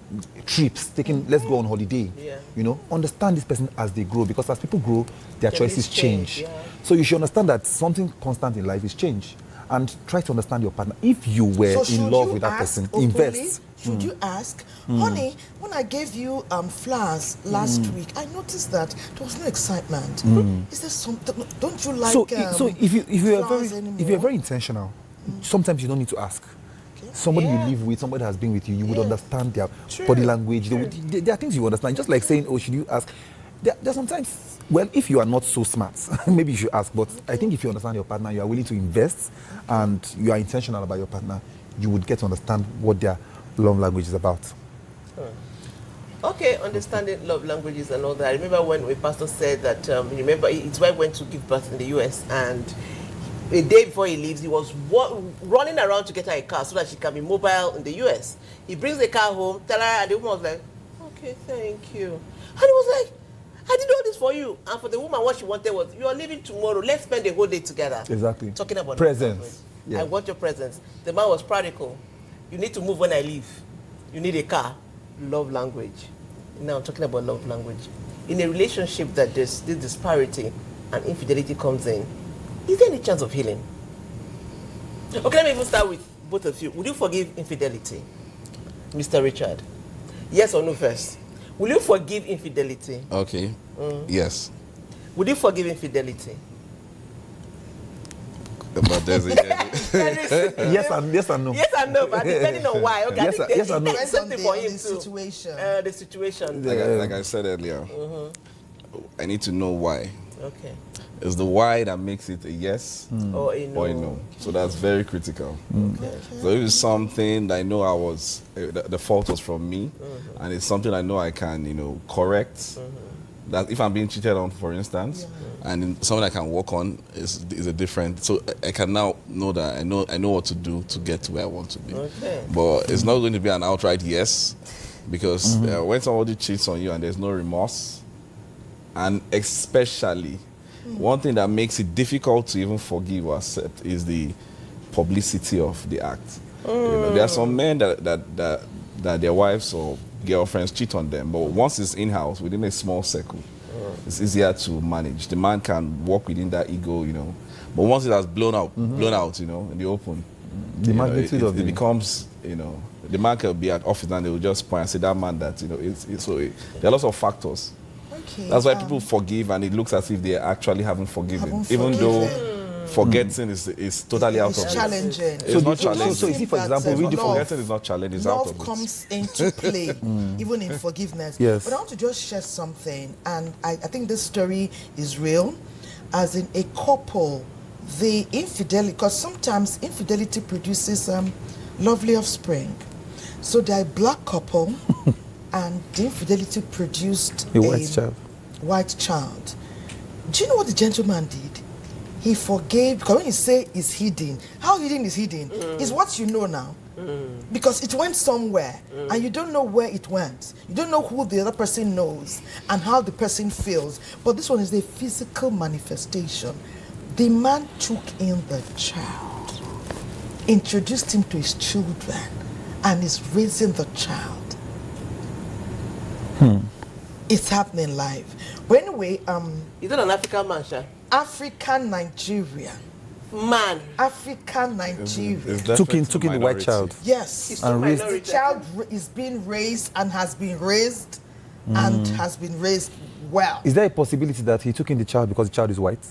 trips, let's go on holiday. Yeah. You know, understand this person as they grow, because as people grow, their choices change. Yeah. So you should understand that something constant in life is change, and try to understand your partner. If you were in love with that person, openly, invest. Should you ask, honey, when I gave you flowers last week, I noticed that there was no excitement. Is there something? Don't you like? So if you are very intentional, sometimes you don't need to ask. Somebody you live with, somebody has been with you, you would understand their body language. There are things you understand. Just like saying, oh, should you ask? There are sometimes, well, if you are not so smart, maybe you should ask. But I think if you understand your partner, you are willing to invest, and you are intentional about your partner, you would get to understand what their love language is about. Okay, understanding love languages and all that. I remember when a pastor said that, remember his wife went to give birth in the US, and a day before he leaves, he was running around to get her a car so that she can be mobile in the US. He brings the car home, tell her, and the woman was like, okay, thank you. And he was like, I did all this for you. And for the woman, what she wanted was, you are leaving tomorrow, let's spend the whole day together. Exactly. Talking about presence. I want your presence. The man was practical. You need to move when I leave. You need a car. Love language. Now I'm talking about love language. In a relationship that there's this disparity and infidelity comes in, is there any chance of healing? Okay, let me even start with both of you. Would you forgive infidelity? Mr. Richard. Yes or no first? Will you forgive infidelity? Okay. Yes. Would you forgive infidelity? But there's a yes and no. Yes and no, but depending on why. Okay, Yes, yes and no. There's something for him the too. situation. The situation. like I said earlier, I need to know why. Okay. It's the why that makes it a yes Or a no. or a no. So that's very critical. Okay. So if it's something that I know I was, the fault was from me, and it's something I know I can, correct. That if I'm being cheated on, for instance, and something I can work on is a different. So I can now know that I know what to do to get to where I want to be. Okay. But it's not going to be an outright yes, because when somebody cheats on you and there's no remorse, and especially one thing that makes it difficult to even forgive or accept is the publicity of the act. There are some men that their wives or girlfriends cheat on them, but once it's in-house, within a small circle, it's easier to manage. The man can walk within that ego, but once it has blown out, in the open, The magnitude of it becomes, the man can be at office and they will just point and say that man that, there are lots of factors. Okay. That's why people forgive and it looks as if they actually haven't forgiven, even though forgetting is totally out of it. Challenging. It's not challenging. So you see, for example, forgetting is not challenging, it's out of it. Love comes into play, even in forgiveness. Yes. But I want to just share something, and I think this story is real. As in a couple, the infidelity, because sometimes infidelity produces lovely offspring. So they're a black couple, and the infidelity produced a white child. White child. Do you know what the gentleman did? He forgave, because when you say it's hidden, how hidden is hidden? Is what you know now. Because it went somewhere, and you don't know where it went. You don't know who the other person knows and how the person feels. But this one is a physical manifestation. The man took in the child, introduced him to his children, and is raising the child. It's happening live. But anyway, Is it an African man, Sha? African Nigerian. Man. African Nigerian. Took in the white child. Yes. And raised. The child is being raised and has been raised and has been raised well. Is there a possibility that he took in the child because the child is white?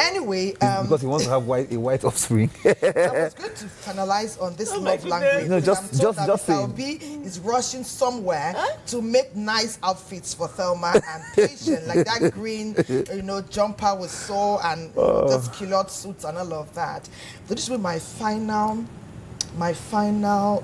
Anyway, because he wants to have a white offspring. I was going to finalize on this love language. Just saying. Thelma is rushing somewhere to make nice outfits for Thelma and Patient, like that green, jumper with soul and those culotte suits and all of that. So this will be my final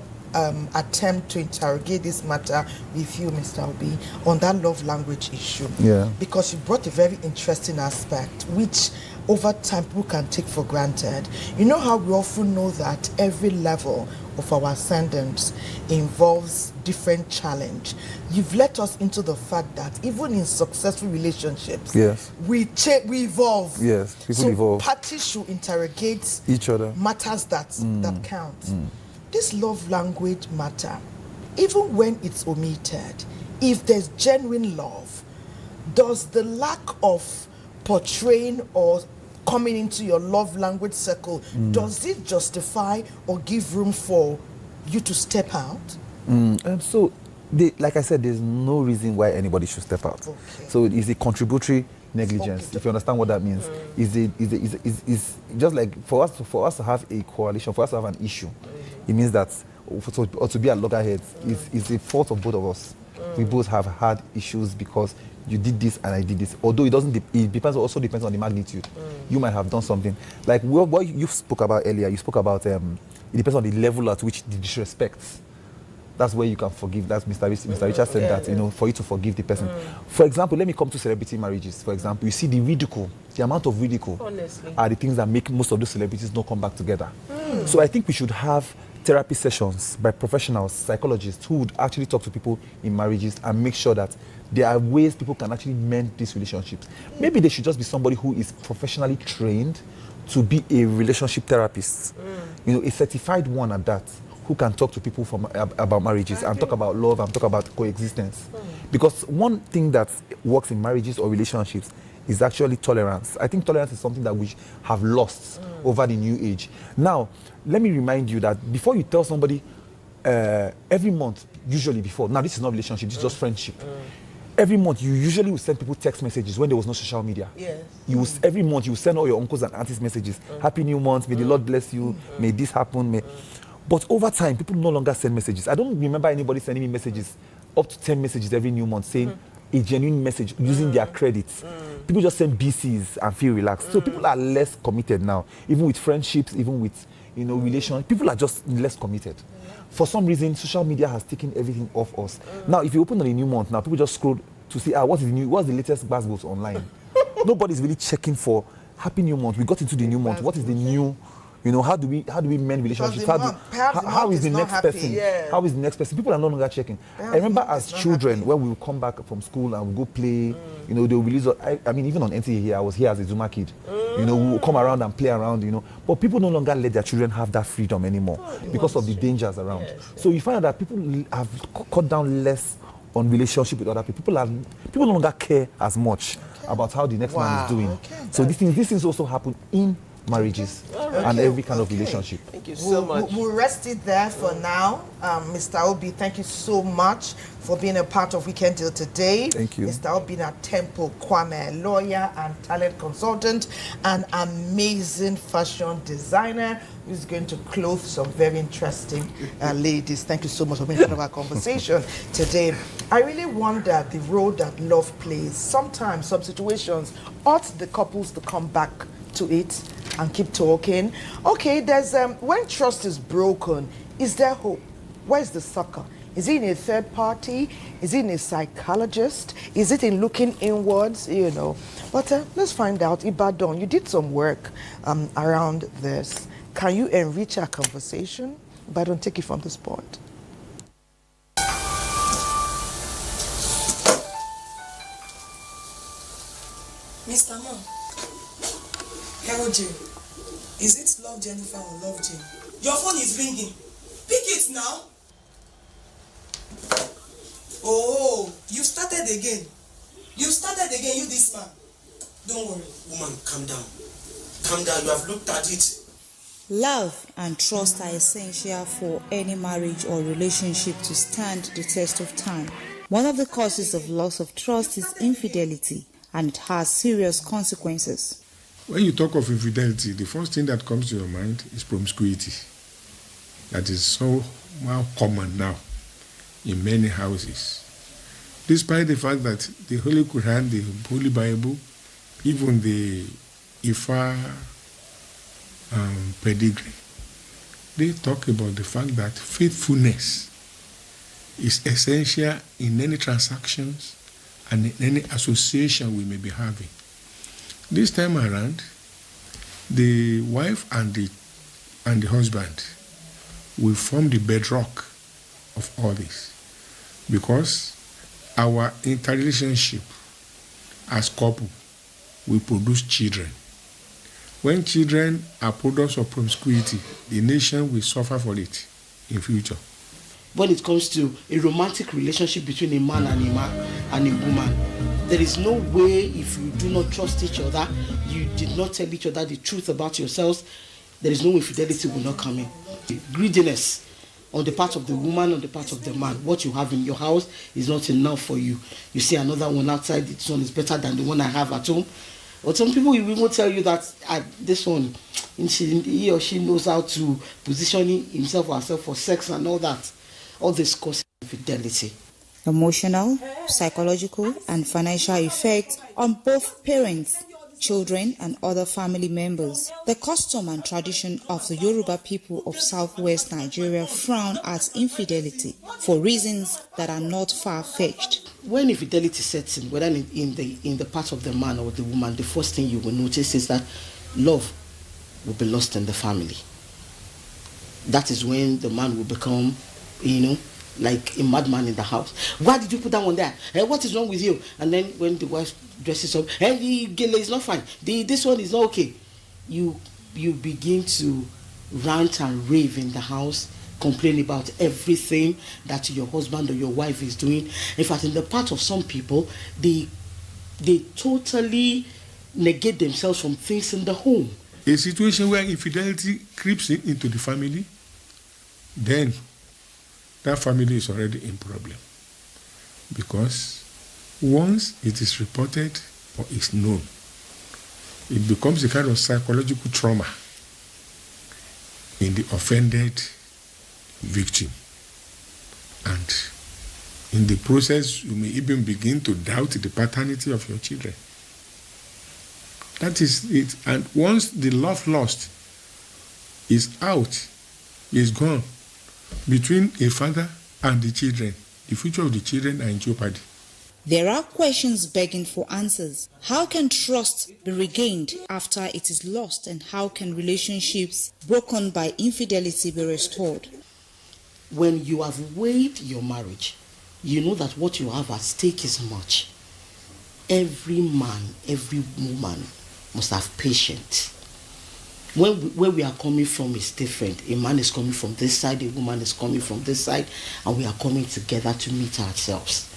attempt to interrogate this matter with you, Mr. Obi, on that love language issue. Yeah. Because you brought a very interesting aspect, which over time people can take for granted. You know how we often know that every level of our ascendance involves different challenge. You've let us into the fact that even in successful relationships, yes, we evolve. Yes, people evolve. Parties should interrogate each other. Matters that count. This love language matter, even when it's omitted, if there's genuine love, does the lack of portraying or coming into your love language circle, does it justify or give room for you to step out? So, like I said, there's no reason why anybody should step out. Okay. So it's a contributory negligence, if you understand what that means. Is just like for us to have a coalition, for us to have an issue, it means that or to be at loggerheads is a fault of both of us. We both have had issues because you did this and I did this. Although it doesn't, it also depends on the magnitude. You might have done something like what you spoke about earlier. You spoke about it depends on the level at which the disrespect. That's where you can forgive. That's Mr. Richard said that, for you to forgive the person. For example, let me come to celebrity marriages. For example, you see the ridicule, the amount of ridicule are the things that make most of those celebrities not come back together. So I think we should have therapy sessions by professionals, psychologists who would actually talk to people in marriages and make sure that there are ways people can actually mend these relationships. Maybe they should just be somebody who is professionally trained to be a relationship therapist, a certified one at that, who can talk to people about marriages and talk about love and talk about coexistence. Because one thing that works in marriages or relationships is actually tolerance. I think tolerance is something that we have lost over the new age. Now, let me remind you that before you tell somebody every month, usually before, now this is not relationship, this is just friendship. every month you usually will send people text messages when there was no social media. Yes. Every month you will send all your uncles and aunties messages. Happy New Month, may the Lord bless you, may this happen. But over time, people no longer send messages. I don't remember anybody sending me messages, up to 10 messages every new month, saying a genuine message, using their credits. People just send BCs and feel relaxed. So people are less committed now, even with friendships, even with relations. People are just less committed. For some reason, social media has taken everything off us. Now, if you open on a new month, now people just scroll to see what's the latest buzzwords online. Nobody's really checking for Happy New Month. We got into the new month. What is the new? How do we mend relationships? How is the next person? Yeah. How is the next person? People are no longer checking. I remember as children when we would come back from school and we go play. They will release. I mean, even on NTA here, I was here as a Zuma kid. We will come around and play around. But people no longer let their children have that freedom anymore because of the dangers around. Yes. So you find out that people have cut down less on relationship with other people. People no longer care as much about how the next man is doing. So these things also happen in marriages and every kind of relationship. Thank you so much. We'll rest it there for now. Mr. Obi, thank you so much for being a part of Weekend Deal today. Thank you. Mr. Obi Temple Kwame, lawyer and talent consultant, an amazing fashion designer who's going to clothe some very interesting ladies. Thank you so much for being part of our conversation today. I really wonder the role that love plays. Sometimes, some situations, ought the couples to come back to it and keep talking. Okay, there's when trust is broken, is there hope? Where's the succor? Is it in a third party? Is it in a psychologist? Is it in looking inwards? But let's find out. Ibadan, you did some work around this. Can you enrich our conversation? Ibadan, take it from this point. Mr. Mo. Hello, Jane. Is it Love Jennifer or Love Jane? Your phone is ringing. Pick it now. Oh, you started again. You this man. Don't worry. Woman, calm down. Calm down. You have looked at it. Love and trust are essential for any marriage or relationship to stand the test of time. One of the causes of loss of trust is infidelity, and it has serious consequences. When you talk of infidelity, the first thing that comes to your mind is promiscuity. That is so common now in many houses. Despite the fact that the Holy Quran, the Holy Bible, even the Ifa pedigree, they talk about the fact that faithfulness is essential in any transactions and in any association we may be having. This time around, the wife and the husband will form the bedrock of all this, because our interrelationship as couple will produce children. When children are products of promiscuity, the nation will suffer for it in future. When it comes to a romantic relationship between a man and a woman, there is no way, if you do not trust each other, you did not tell each other the truth about yourselves, there is no way fidelity will not come in. Greediness on the part of the woman, on the part of the man. What you have in your house is not enough for you. You see another one outside, this one is better than the one I have at home. But some people will even tell you that this one, he or she knows how to position himself or herself for sex and all that. All this causes infidelity. Emotional, psychological, and financial effects on both parents, children, and other family members. The custom and tradition of the Yoruba people of southwest Nigeria frown at infidelity for reasons that are not far-fetched. When infidelity sets in, whether in the part of the man or the woman, the first thing you will notice is that love will be lost in the family. That is when the man will become, like a madman in the house. Why did you put that one there? Hey, what is wrong with you? And then when the wife dresses up, hey, the gele is not fine. This one is not okay. You begin to rant and rave in the house, complain about everything that your husband or your wife is doing. In fact, in the part of some people, they totally negate themselves from things in the home. A situation where infidelity creeps into the family, then that family is already in problem, because Once it is reported or is known, it becomes a kind of psychological trauma in the offended victim. And in the process, you may even begin to doubt the paternity of your children. That is it. And once the love lost is out, is gone, between a father and the children, the future of the children are in jeopardy. There are questions begging for answers. How can trust be regained after it is lost, and how can relationships broken by infidelity be restored? When you have weighed your marriage, you know that what you have at stake is much. Every man, every woman must have patience. Where we are coming from is different. A man is coming from this side, a woman is coming from this side, and we are coming together to meet ourselves.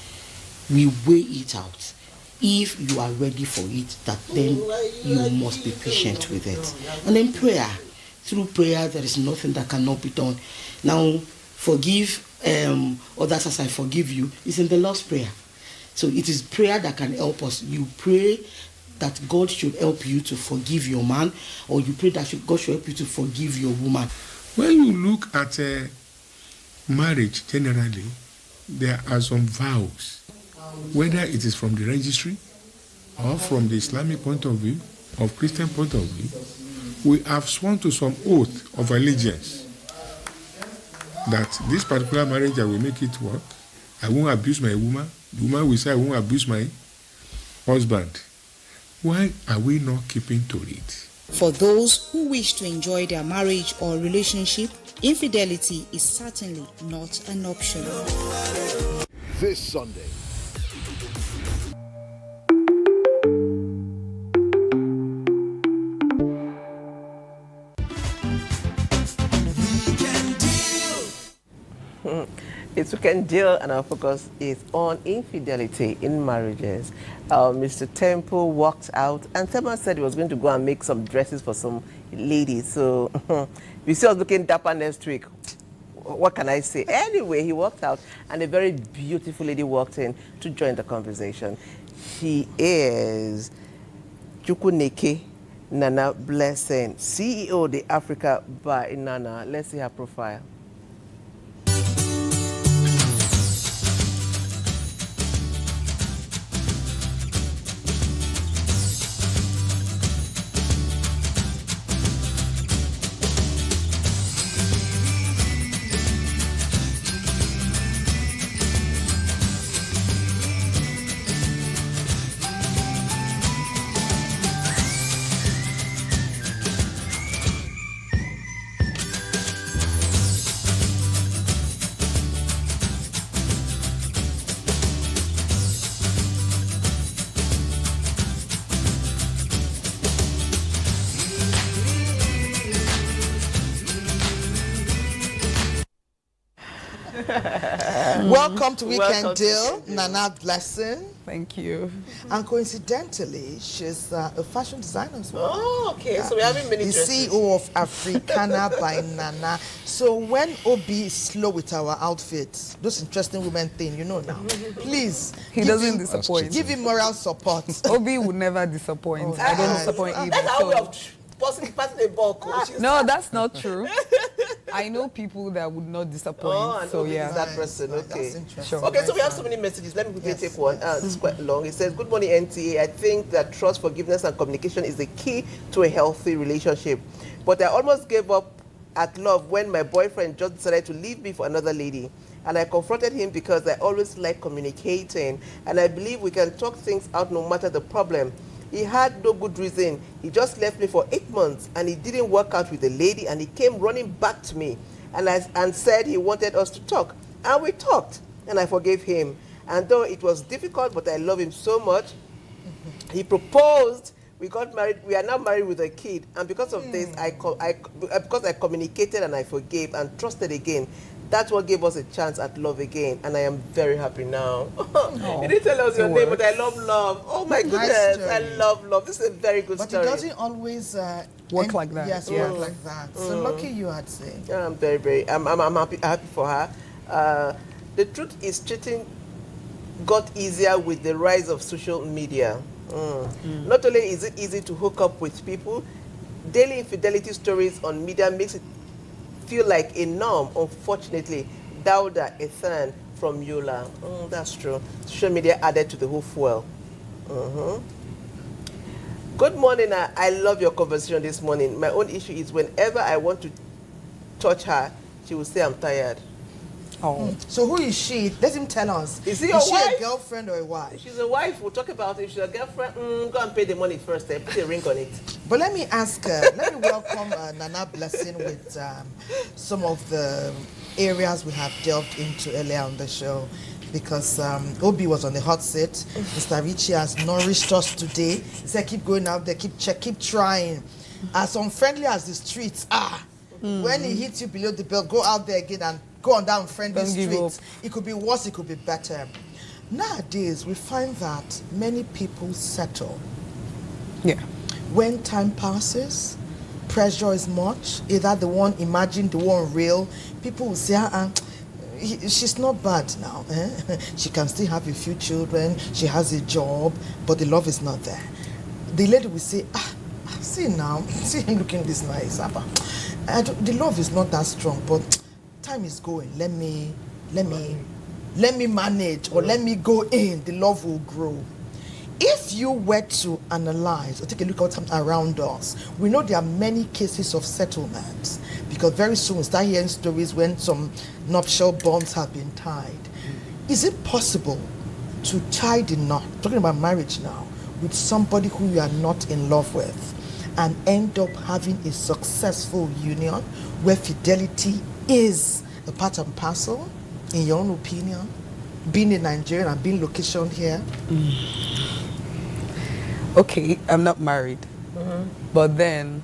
We weigh it out. If you are ready for it, that then you must be patient with it. And then prayer. Through prayer, there is nothing that cannot be done. Now, forgive others as I forgive you is in the Lord's Prayer. So it is prayer that can help us. You pray that God should help you to forgive your man, or you pray that God should help you to forgive your woman. When you look at marriage generally, there are some vows, whether it is from the registry or from the Islamic point of view or Christian point of view. We have sworn to some oath of allegiance that this particular marriage, I will make it work. I won't abuse my woman. The woman will say, I won't abuse my husband. Why are we not keeping to it? For those who wish to enjoy their marriage or relationship, infidelity is certainly not an option. This Sunday, It's Weekend Deal, and our focus is on infidelity in marriages. Mr. Temple walked out, and Temple said he was going to go and make some dresses for some ladies. So, you see us looking dapper next week. What can I say? Anyway, he walked out, and a very beautiful lady walked in to join the conversation. She is Chukwuneke Nana Blessing, CEO of the Africa by Nana. Let's see her profile. Welcome to Weekend Deal, Nana Blessing. Thank you. And coincidentally, she's a fashion designer as well. Oh, okay. So we're having many the dresses. CEO of Africana by Nana. So when Obi is slow with our outfits, those interesting women thing, you know now, please. He doesn't disappoint. Give him moral support. Obi would never disappoint. I don't disappoint either. That's how we have passing the bulk. No, that's not true. I know people that would not disappoint. Oh, and so yeah, is that person. Okay. Sure. Okay, so we have so many messages. Let me quickly take one. This is quite long. It says, "Good morning, NTA. I think that trust, forgiveness, and communication is the key to a healthy relationship. But I almost gave up at love when my boyfriend just decided to leave me for another lady. And I confronted him because I always like communicating. And I believe we can talk things out no matter the problem. He had no good reason. He just left me for 8 months, and he didn't work out with the lady, and he came running back to me and said he wanted us to talk. And we talked, and I forgave him. And though it was difficult, but I love him so much, he proposed. We got married. We are now married with a kid. And because of this, because I communicated and I forgave and trusted again, that's what gave us a chance at love again, and I am very happy now. You didn't tell us your name, but I love love. Oh my goodness, I love love. This is a very good story. But it doesn't always work like that. Yes, work like that. So lucky you, I'd say. I'm very, very. I'm happy for her. The truth is, cheating got easier with the rise of social media. Not only is it easy to hook up with people, daily infidelity stories on media makes it feel like a norm. Unfortunately, Dauda Ethan from Yola. That's true. Social media added to the whole fuel. Good morning. I love your conversation this morning. My own issue is whenever I want to touch her, she will say I'm tired. So who is she? Let him tell us. Is she a girlfriend or a wife? She's a wife. We'll talk about it. If she's a girlfriend, go and pay the money first. Put a ring on it. But let me ask, let me welcome Nana Blessing with some of the areas we have delved into earlier on the show. Because Obi was on the hot seat. Mr. Richie has nourished us today. He said, keep going out there, keep trying. As unfriendly as the streets are, when he hits you below the belt, go out there again and go on that unfriendly street. It could be worse, it could be better. Nowadays, we find that many people settle. Yeah. When time passes, pressure is much. Either the one imagined, the one real. People will say, she's not bad now. She can still have a few children. She has a job, but the love is not there. The lady will say, see now, see him looking this nice. The love is not that strong, but time is going. Let me manage, or let me go in. The love will grow. If you were to analyze or take a look at what's around us, we know there are many cases of settlements, because very soon we start hearing stories when some nuptial bonds have been tied. Is it possible to tie the knot, talking about marriage now, with somebody who you are not in love with, and end up having a successful union where fidelity is a part and parcel, in your own opinion, being a Nigerian and being locationed here? Okay, I'm not married, but then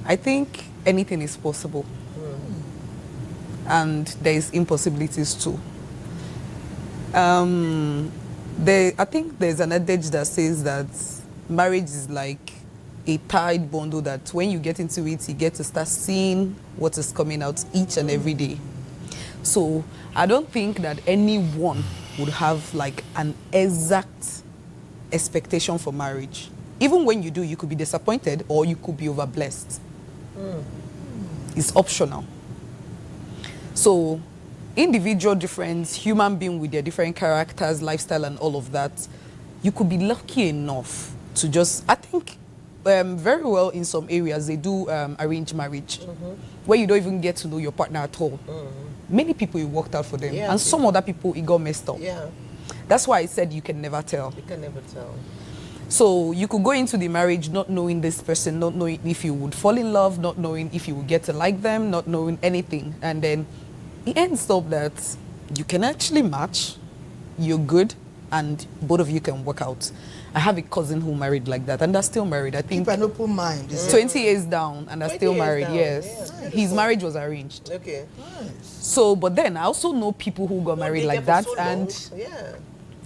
I think anything is possible, and there is impossibilities too. I think there's an adage that says that marriage is like a tied bundle, that when you get into it, you get to start seeing what is coming out each and every day. So I don't think that anyone would have like an exact expectation for marriage. Even when you do, you could be disappointed or you could be overblessed. It's optional. So individual difference, human being with their different characters, lifestyle and all of that, you could be lucky enough to just, I think very well in some areas they do arranged marriage, where you don't even get to know your partner at all. Many people, it worked out for them, and some other people, it got messed up. That's why I said you can never tell. You can never tell. So you could go into the marriage not knowing this person, not knowing if you would fall in love, not knowing if you would get to like them, not knowing anything. And then it ends up that you can actually match, you're good, and both of you can work out. I have a cousin who married like that, and they're still married. I think keep an open mind. 20 years down, and they're still married. Yes, his marriage was arranged. Okay. So, but then I also know people who got married like that, and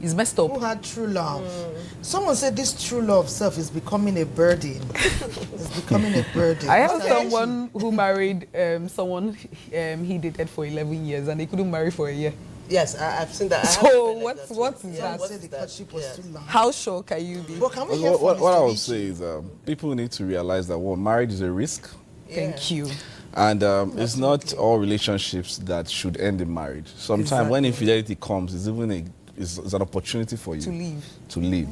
it's messed up. Who had true love? Someone said this true love self is becoming a burden. It's becoming a burden. I have someone who married someone he dated for 11 years, and they couldn't marry for a year. Yes, I've seen that. So what is that? The courtship was too long. How sure can you be? But can we hear what I would say is people need to realize that marriage is a risk. Thank you. And it's not all relationships that should end in marriage. Sometimes when infidelity comes, it's even it's an opportunity for you to leave.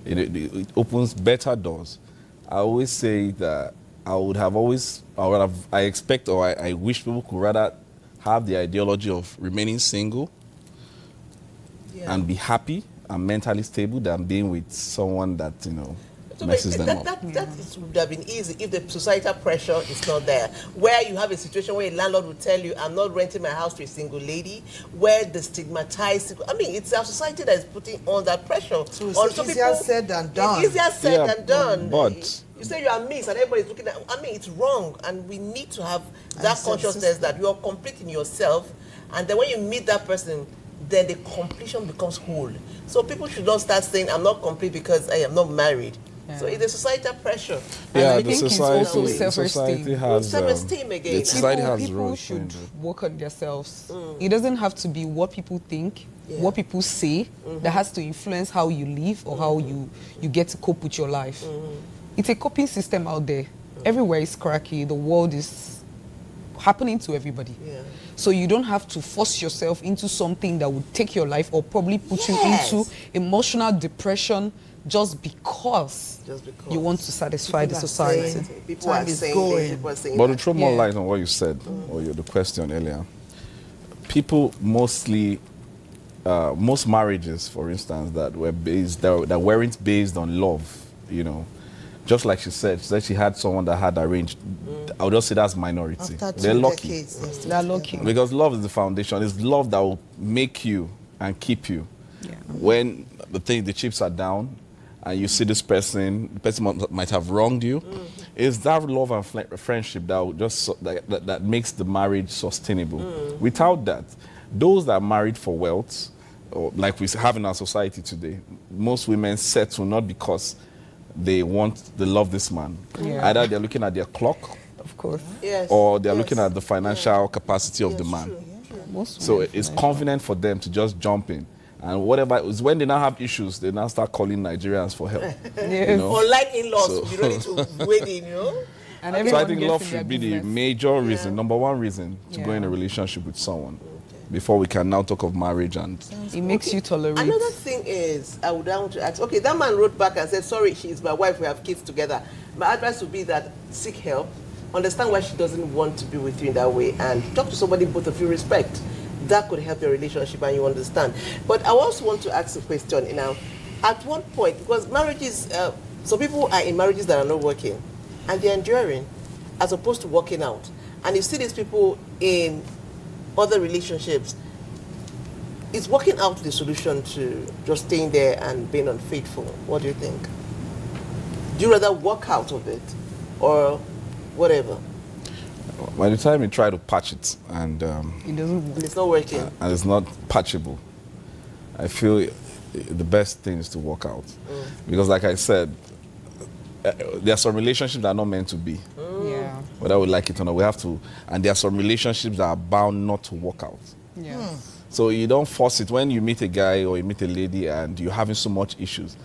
It opens better doors. I always say that I expect or I wish people could rather have the ideology of remaining single and be happy and mentally stable than being with someone that, messes them up. That would have been easy if the societal pressure is not there. Where you have a situation where a landlord will tell you, I'm not renting my house to a single lady, where the stigmatized, it's our society that is putting on that pressure. So it's easier said than done. It's easier said than done. But you say you are mixed and everybody's looking at, it's wrong, and we need to have that consciousness that you are complete in yourself, and then when you meet that person, then the completion becomes whole. So people should not start saying, I'm not complete because I am not married. So it's a societal pressure. Yeah, and I think it's also self-esteem. Self-esteem again. People should work on themselves. It doesn't have to be what people think. what people say that has to influence how you live or how you get to cope with your life. It's a coping system out there. Everywhere is cracky. The world is happening to everybody. So you don't have to force yourself into something that would take your life or probably put you into emotional depression just because you want to satisfy the society. People are saying. But to throw more light on what you said, or the question earlier, people mostly, most marriages, for instance, that weren't based on love, just like she said she had someone that had arranged. I would just say that's minority. They're lucky. They're lucky. Because love is the foundation. It's love that will make you and keep you. When the chips are down and you see this person, the person might have wronged you, it's that love and friendship that will that makes the marriage sustainable. Without that, those that are married for wealth, or like we have in our society today, most women settle not because they love this man. Either they're looking at their clock, of course, or they're looking at the financial capacity of the man. So it's convenient for them to just jump in. And whatever, it's when they now have issues, they now start calling Nigerians for help. Unlike in-laws, you don't need to wade in, And so I think love should be the major reason, number one reason to go in a relationship with someone. Before we can now talk of marriage and... It makes you tolerate. Another thing is, I would want to ask, okay, that man wrote back and said, sorry, she's my wife, we have kids together. My advice would be that seek help, understand why she doesn't want to be with you in that way, and talk to somebody both of you respect. That could help your relationship and you understand. But I also want to ask a question, at one point, because marriages, some people are in marriages that are not working, and they're enduring, as opposed to working out. And you see these people in other relationships, is working out the solution to just staying there and being unfaithful? What do you think? Do you rather work out of it or whatever? By the time you try to patch it and it's not working, and it's not patchable, I feel the best thing is to work out. Because like I said, there are some relationships that are not meant to be. Whether we like it or not, we have to. And there are some relationships that are bound not to work out. So you don't force it. When you meet a guy or you meet a lady and you're having so much issues,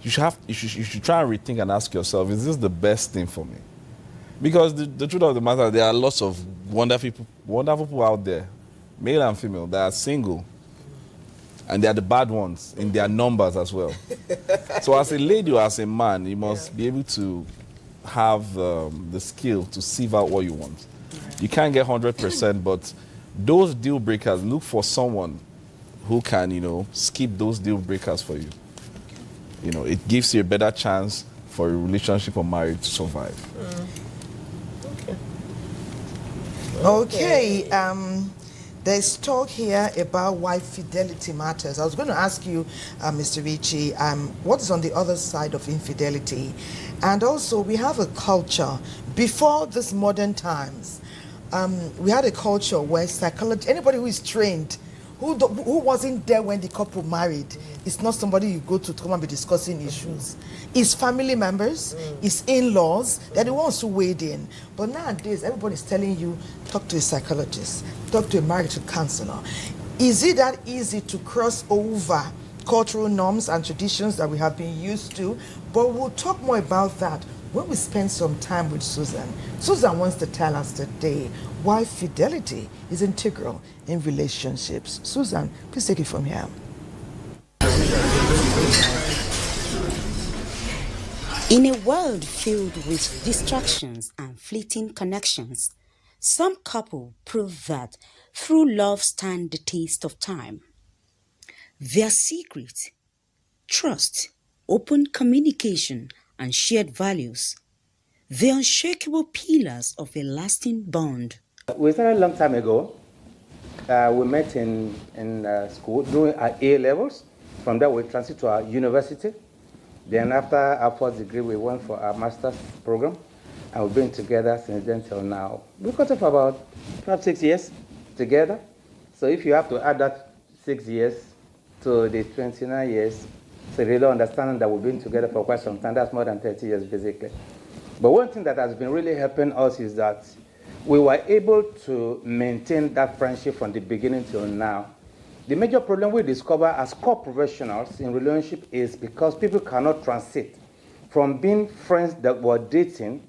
you should try and rethink and ask yourself, is this the best thing for me? Because the truth of the matter, there are lots of wonderful people out there, male and female, that are single. And they are the bad ones in their numbers as well. So as a lady or as a man, you must be able to have the skill to sieve out what you want. You can't get 100%, but those deal breakers, look for someone who can, skip those deal breakers for you. It gives you a better chance for a relationship or marriage to survive. Okay. There's talk here about why fidelity matters. I was going to ask you, Mr. Richie, what is on the other side of infidelity? And also, we have a culture, before this modern times, we had a culture where psychology, anybody who is trained, who wasn't there when the couple married, it's not somebody you go to come and be discussing issues. It's family members, it's in-laws, they're the ones who wade in. But nowadays, everybody's telling you, talk to a psychologist, talk to a marriage counselor. Is it that easy to cross over cultural norms and traditions that we have been used to? But we'll talk more about that when we spend some time with Susan. Susan wants to tell us today why fidelity is integral in relationships. Susan, please take it from here. In a world filled with distractions and fleeting connections, some couples prove that through love stand the taste of time. Their secret, trust, open communication, and shared values, the unshakable pillars of a lasting bond. We started a long time ago. We met in school doing our A levels. From there, we transited to our university. Then after our first degree, we went for our master's program. And we've been together since then till now. We've got for about 6 years together. So if you have to add that 6 years to the 29 years, so you really understand that we've been together for quite some time. That's more than 30 years, basically. But one thing that has been really helping us is that we were able to maintain that friendship from the beginning till now. The major problem we discover as core professionals in relationship is because people cannot transit from being friends that were dating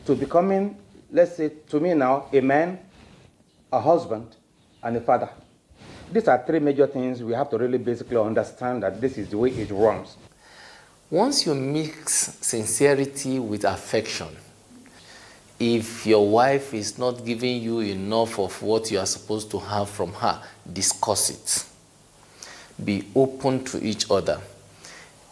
to becoming, let's say, to me now, a man, a husband, and a father. These are three major things we have to really basically understand that this is the way it runs. Once you mix sincerity with affection, if your wife is not giving you enough of what you are supposed to have from her, discuss it. Be open to each other.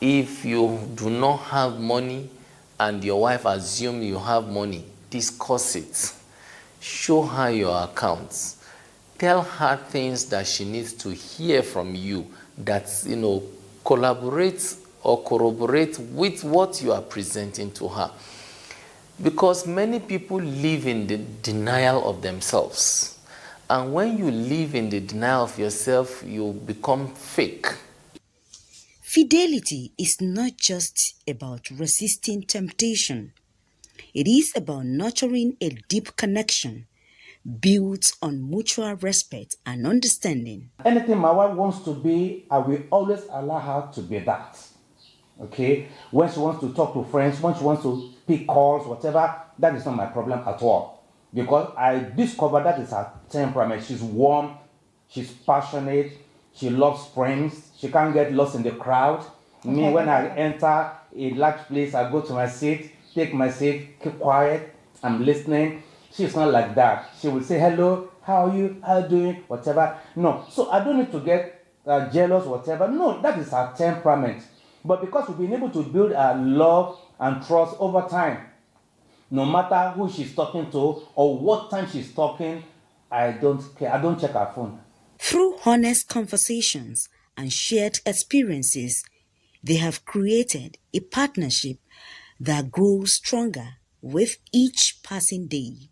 If you do not have money and your wife assumes you have money, discuss it. Show her your accounts. Tell her things that she needs to hear from you that, collaborate or corroborate with what you are presenting to her. Because many people live in the denial of themselves. And when you live in the denial of yourself, you become fake. Fidelity is not just about resisting temptation. It is about nurturing a deep connection built on mutual respect and understanding. Anything my wife wants to be, I will always allow her to be that. Okay? When she wants to talk to friends, when she wants to pick calls, whatever, that is not my problem at all. Because I discovered that is her temperament. She's warm, she's passionate, she loves friends, she can't get lost in the crowd. Me, when I enter a large place, I go to my seat, take my seat, keep quiet, I'm listening. She's not like that. She will say, hello, how are you, how are you doing, whatever. No, so I don't need to get jealous, whatever. No, that is her temperament. But because we've been able to build a love and trust over time, no matter who she's talking to or what time she's talking, I don't care. I don't check her phone. Through honest conversations and shared experiences, they have created a partnership that grows stronger with each passing day.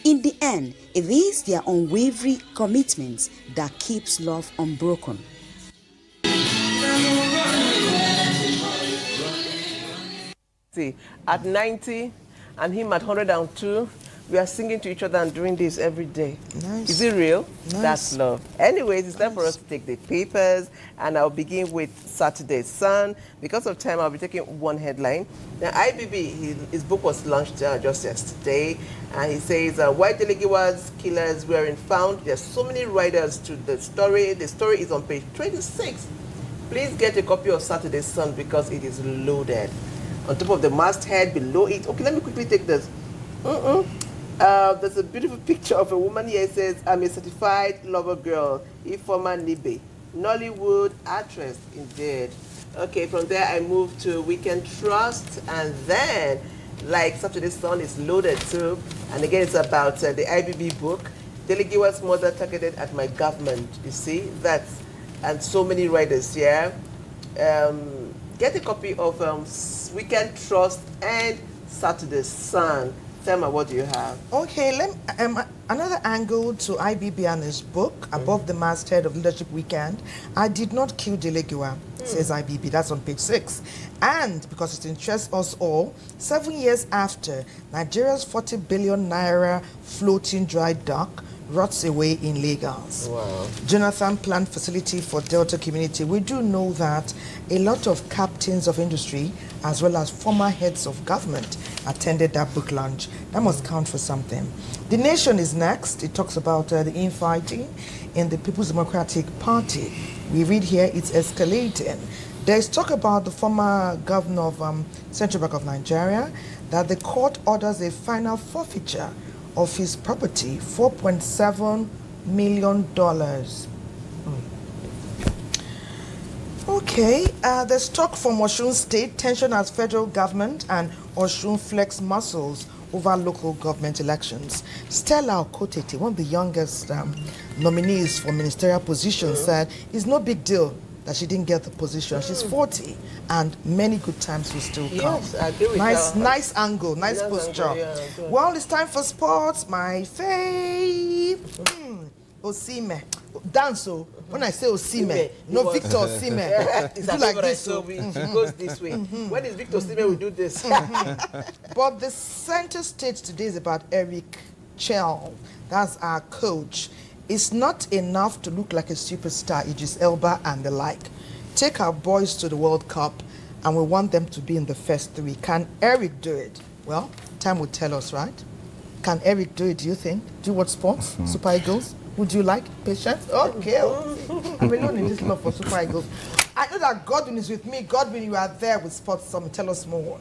In the end, it is their unwavering commitment that keeps love unbroken. At 90 and him at 102, we are singing to each other and doing this every day. Nice. Is it real? Nice. That's love. Anyways, it's time for us to take the papers, and I'll begin with Saturday's Sun. Because of time, I'll be taking one headline. Now, IBB, his book was launched just yesterday, and he says, why Delegiwa's killers weren't found. There's so many writers to the story. The story is on page 26. Please get a copy of Saturday's Sun because it is loaded. On top of the masthead, below it. Okay, let me quickly take this. There's a beautiful picture of a woman here. It says, I'm a certified lover girl, Ifeoma Nibe, Nollywood actress, indeed. Okay, from there I move to Weekend Trust, and then, like Saturday's Sun is loaded too, and again it's about the IBB book, Delegiwa's mother targeted at my government. You see, that's, and so many writers here. Get a copy of Weekend Trust and Saturday's Sun. Thelma, what do you have? Okay, another angle to IBB and his book, Above the Masthead of Leadership Weekend. I did not kill Delegiwa, says IBB. That's on page 6. And because it interests us all, 7 years after Nigeria's 40 billion naira floating dry dock rots away in Lagos. Wow. Jonathan Plant Facility for Delta Community. We do know that a lot of captains of industry as well as former heads of government attended that book launch. That must count for something. The Nation is next. It talks about the infighting in the People's Democratic Party. We read here it's escalating. There's talk about the former governor of Central Bank of Nigeria that the court orders a final forfeiture of his property, $4.7 million. Okay, there's talk from Osun State, tension as federal government and Osun flex muscles over local government elections. Stella Okotete, one of the youngest nominees for ministerial positions, said it's no big deal that she didn't get the position. She's 40, and many good times will still come. Yes, I agree with nice angle, nice posture. Well, it's time for sports. My fave, Osime. Dance. When I say Osime, no Victor Osime. It's do like this. So it goes this way. When is Victor Osime? We do this. But the center stage today is about Eric Chell. That's our coach. It's not enough to look like a superstar, Idris Elba and the like. Take our boys to the World Cup and we want them to be in the first 3. Can Eric do it? Well, time will tell us, right? Can Eric do it, do you think? Do you watch sports? Super Eagles? Would you like Patience? Okay. I'm alone in this love for Super Eagles. I know that Godwin is with me. Godwin, you are there with Sports Summit. Tell us more.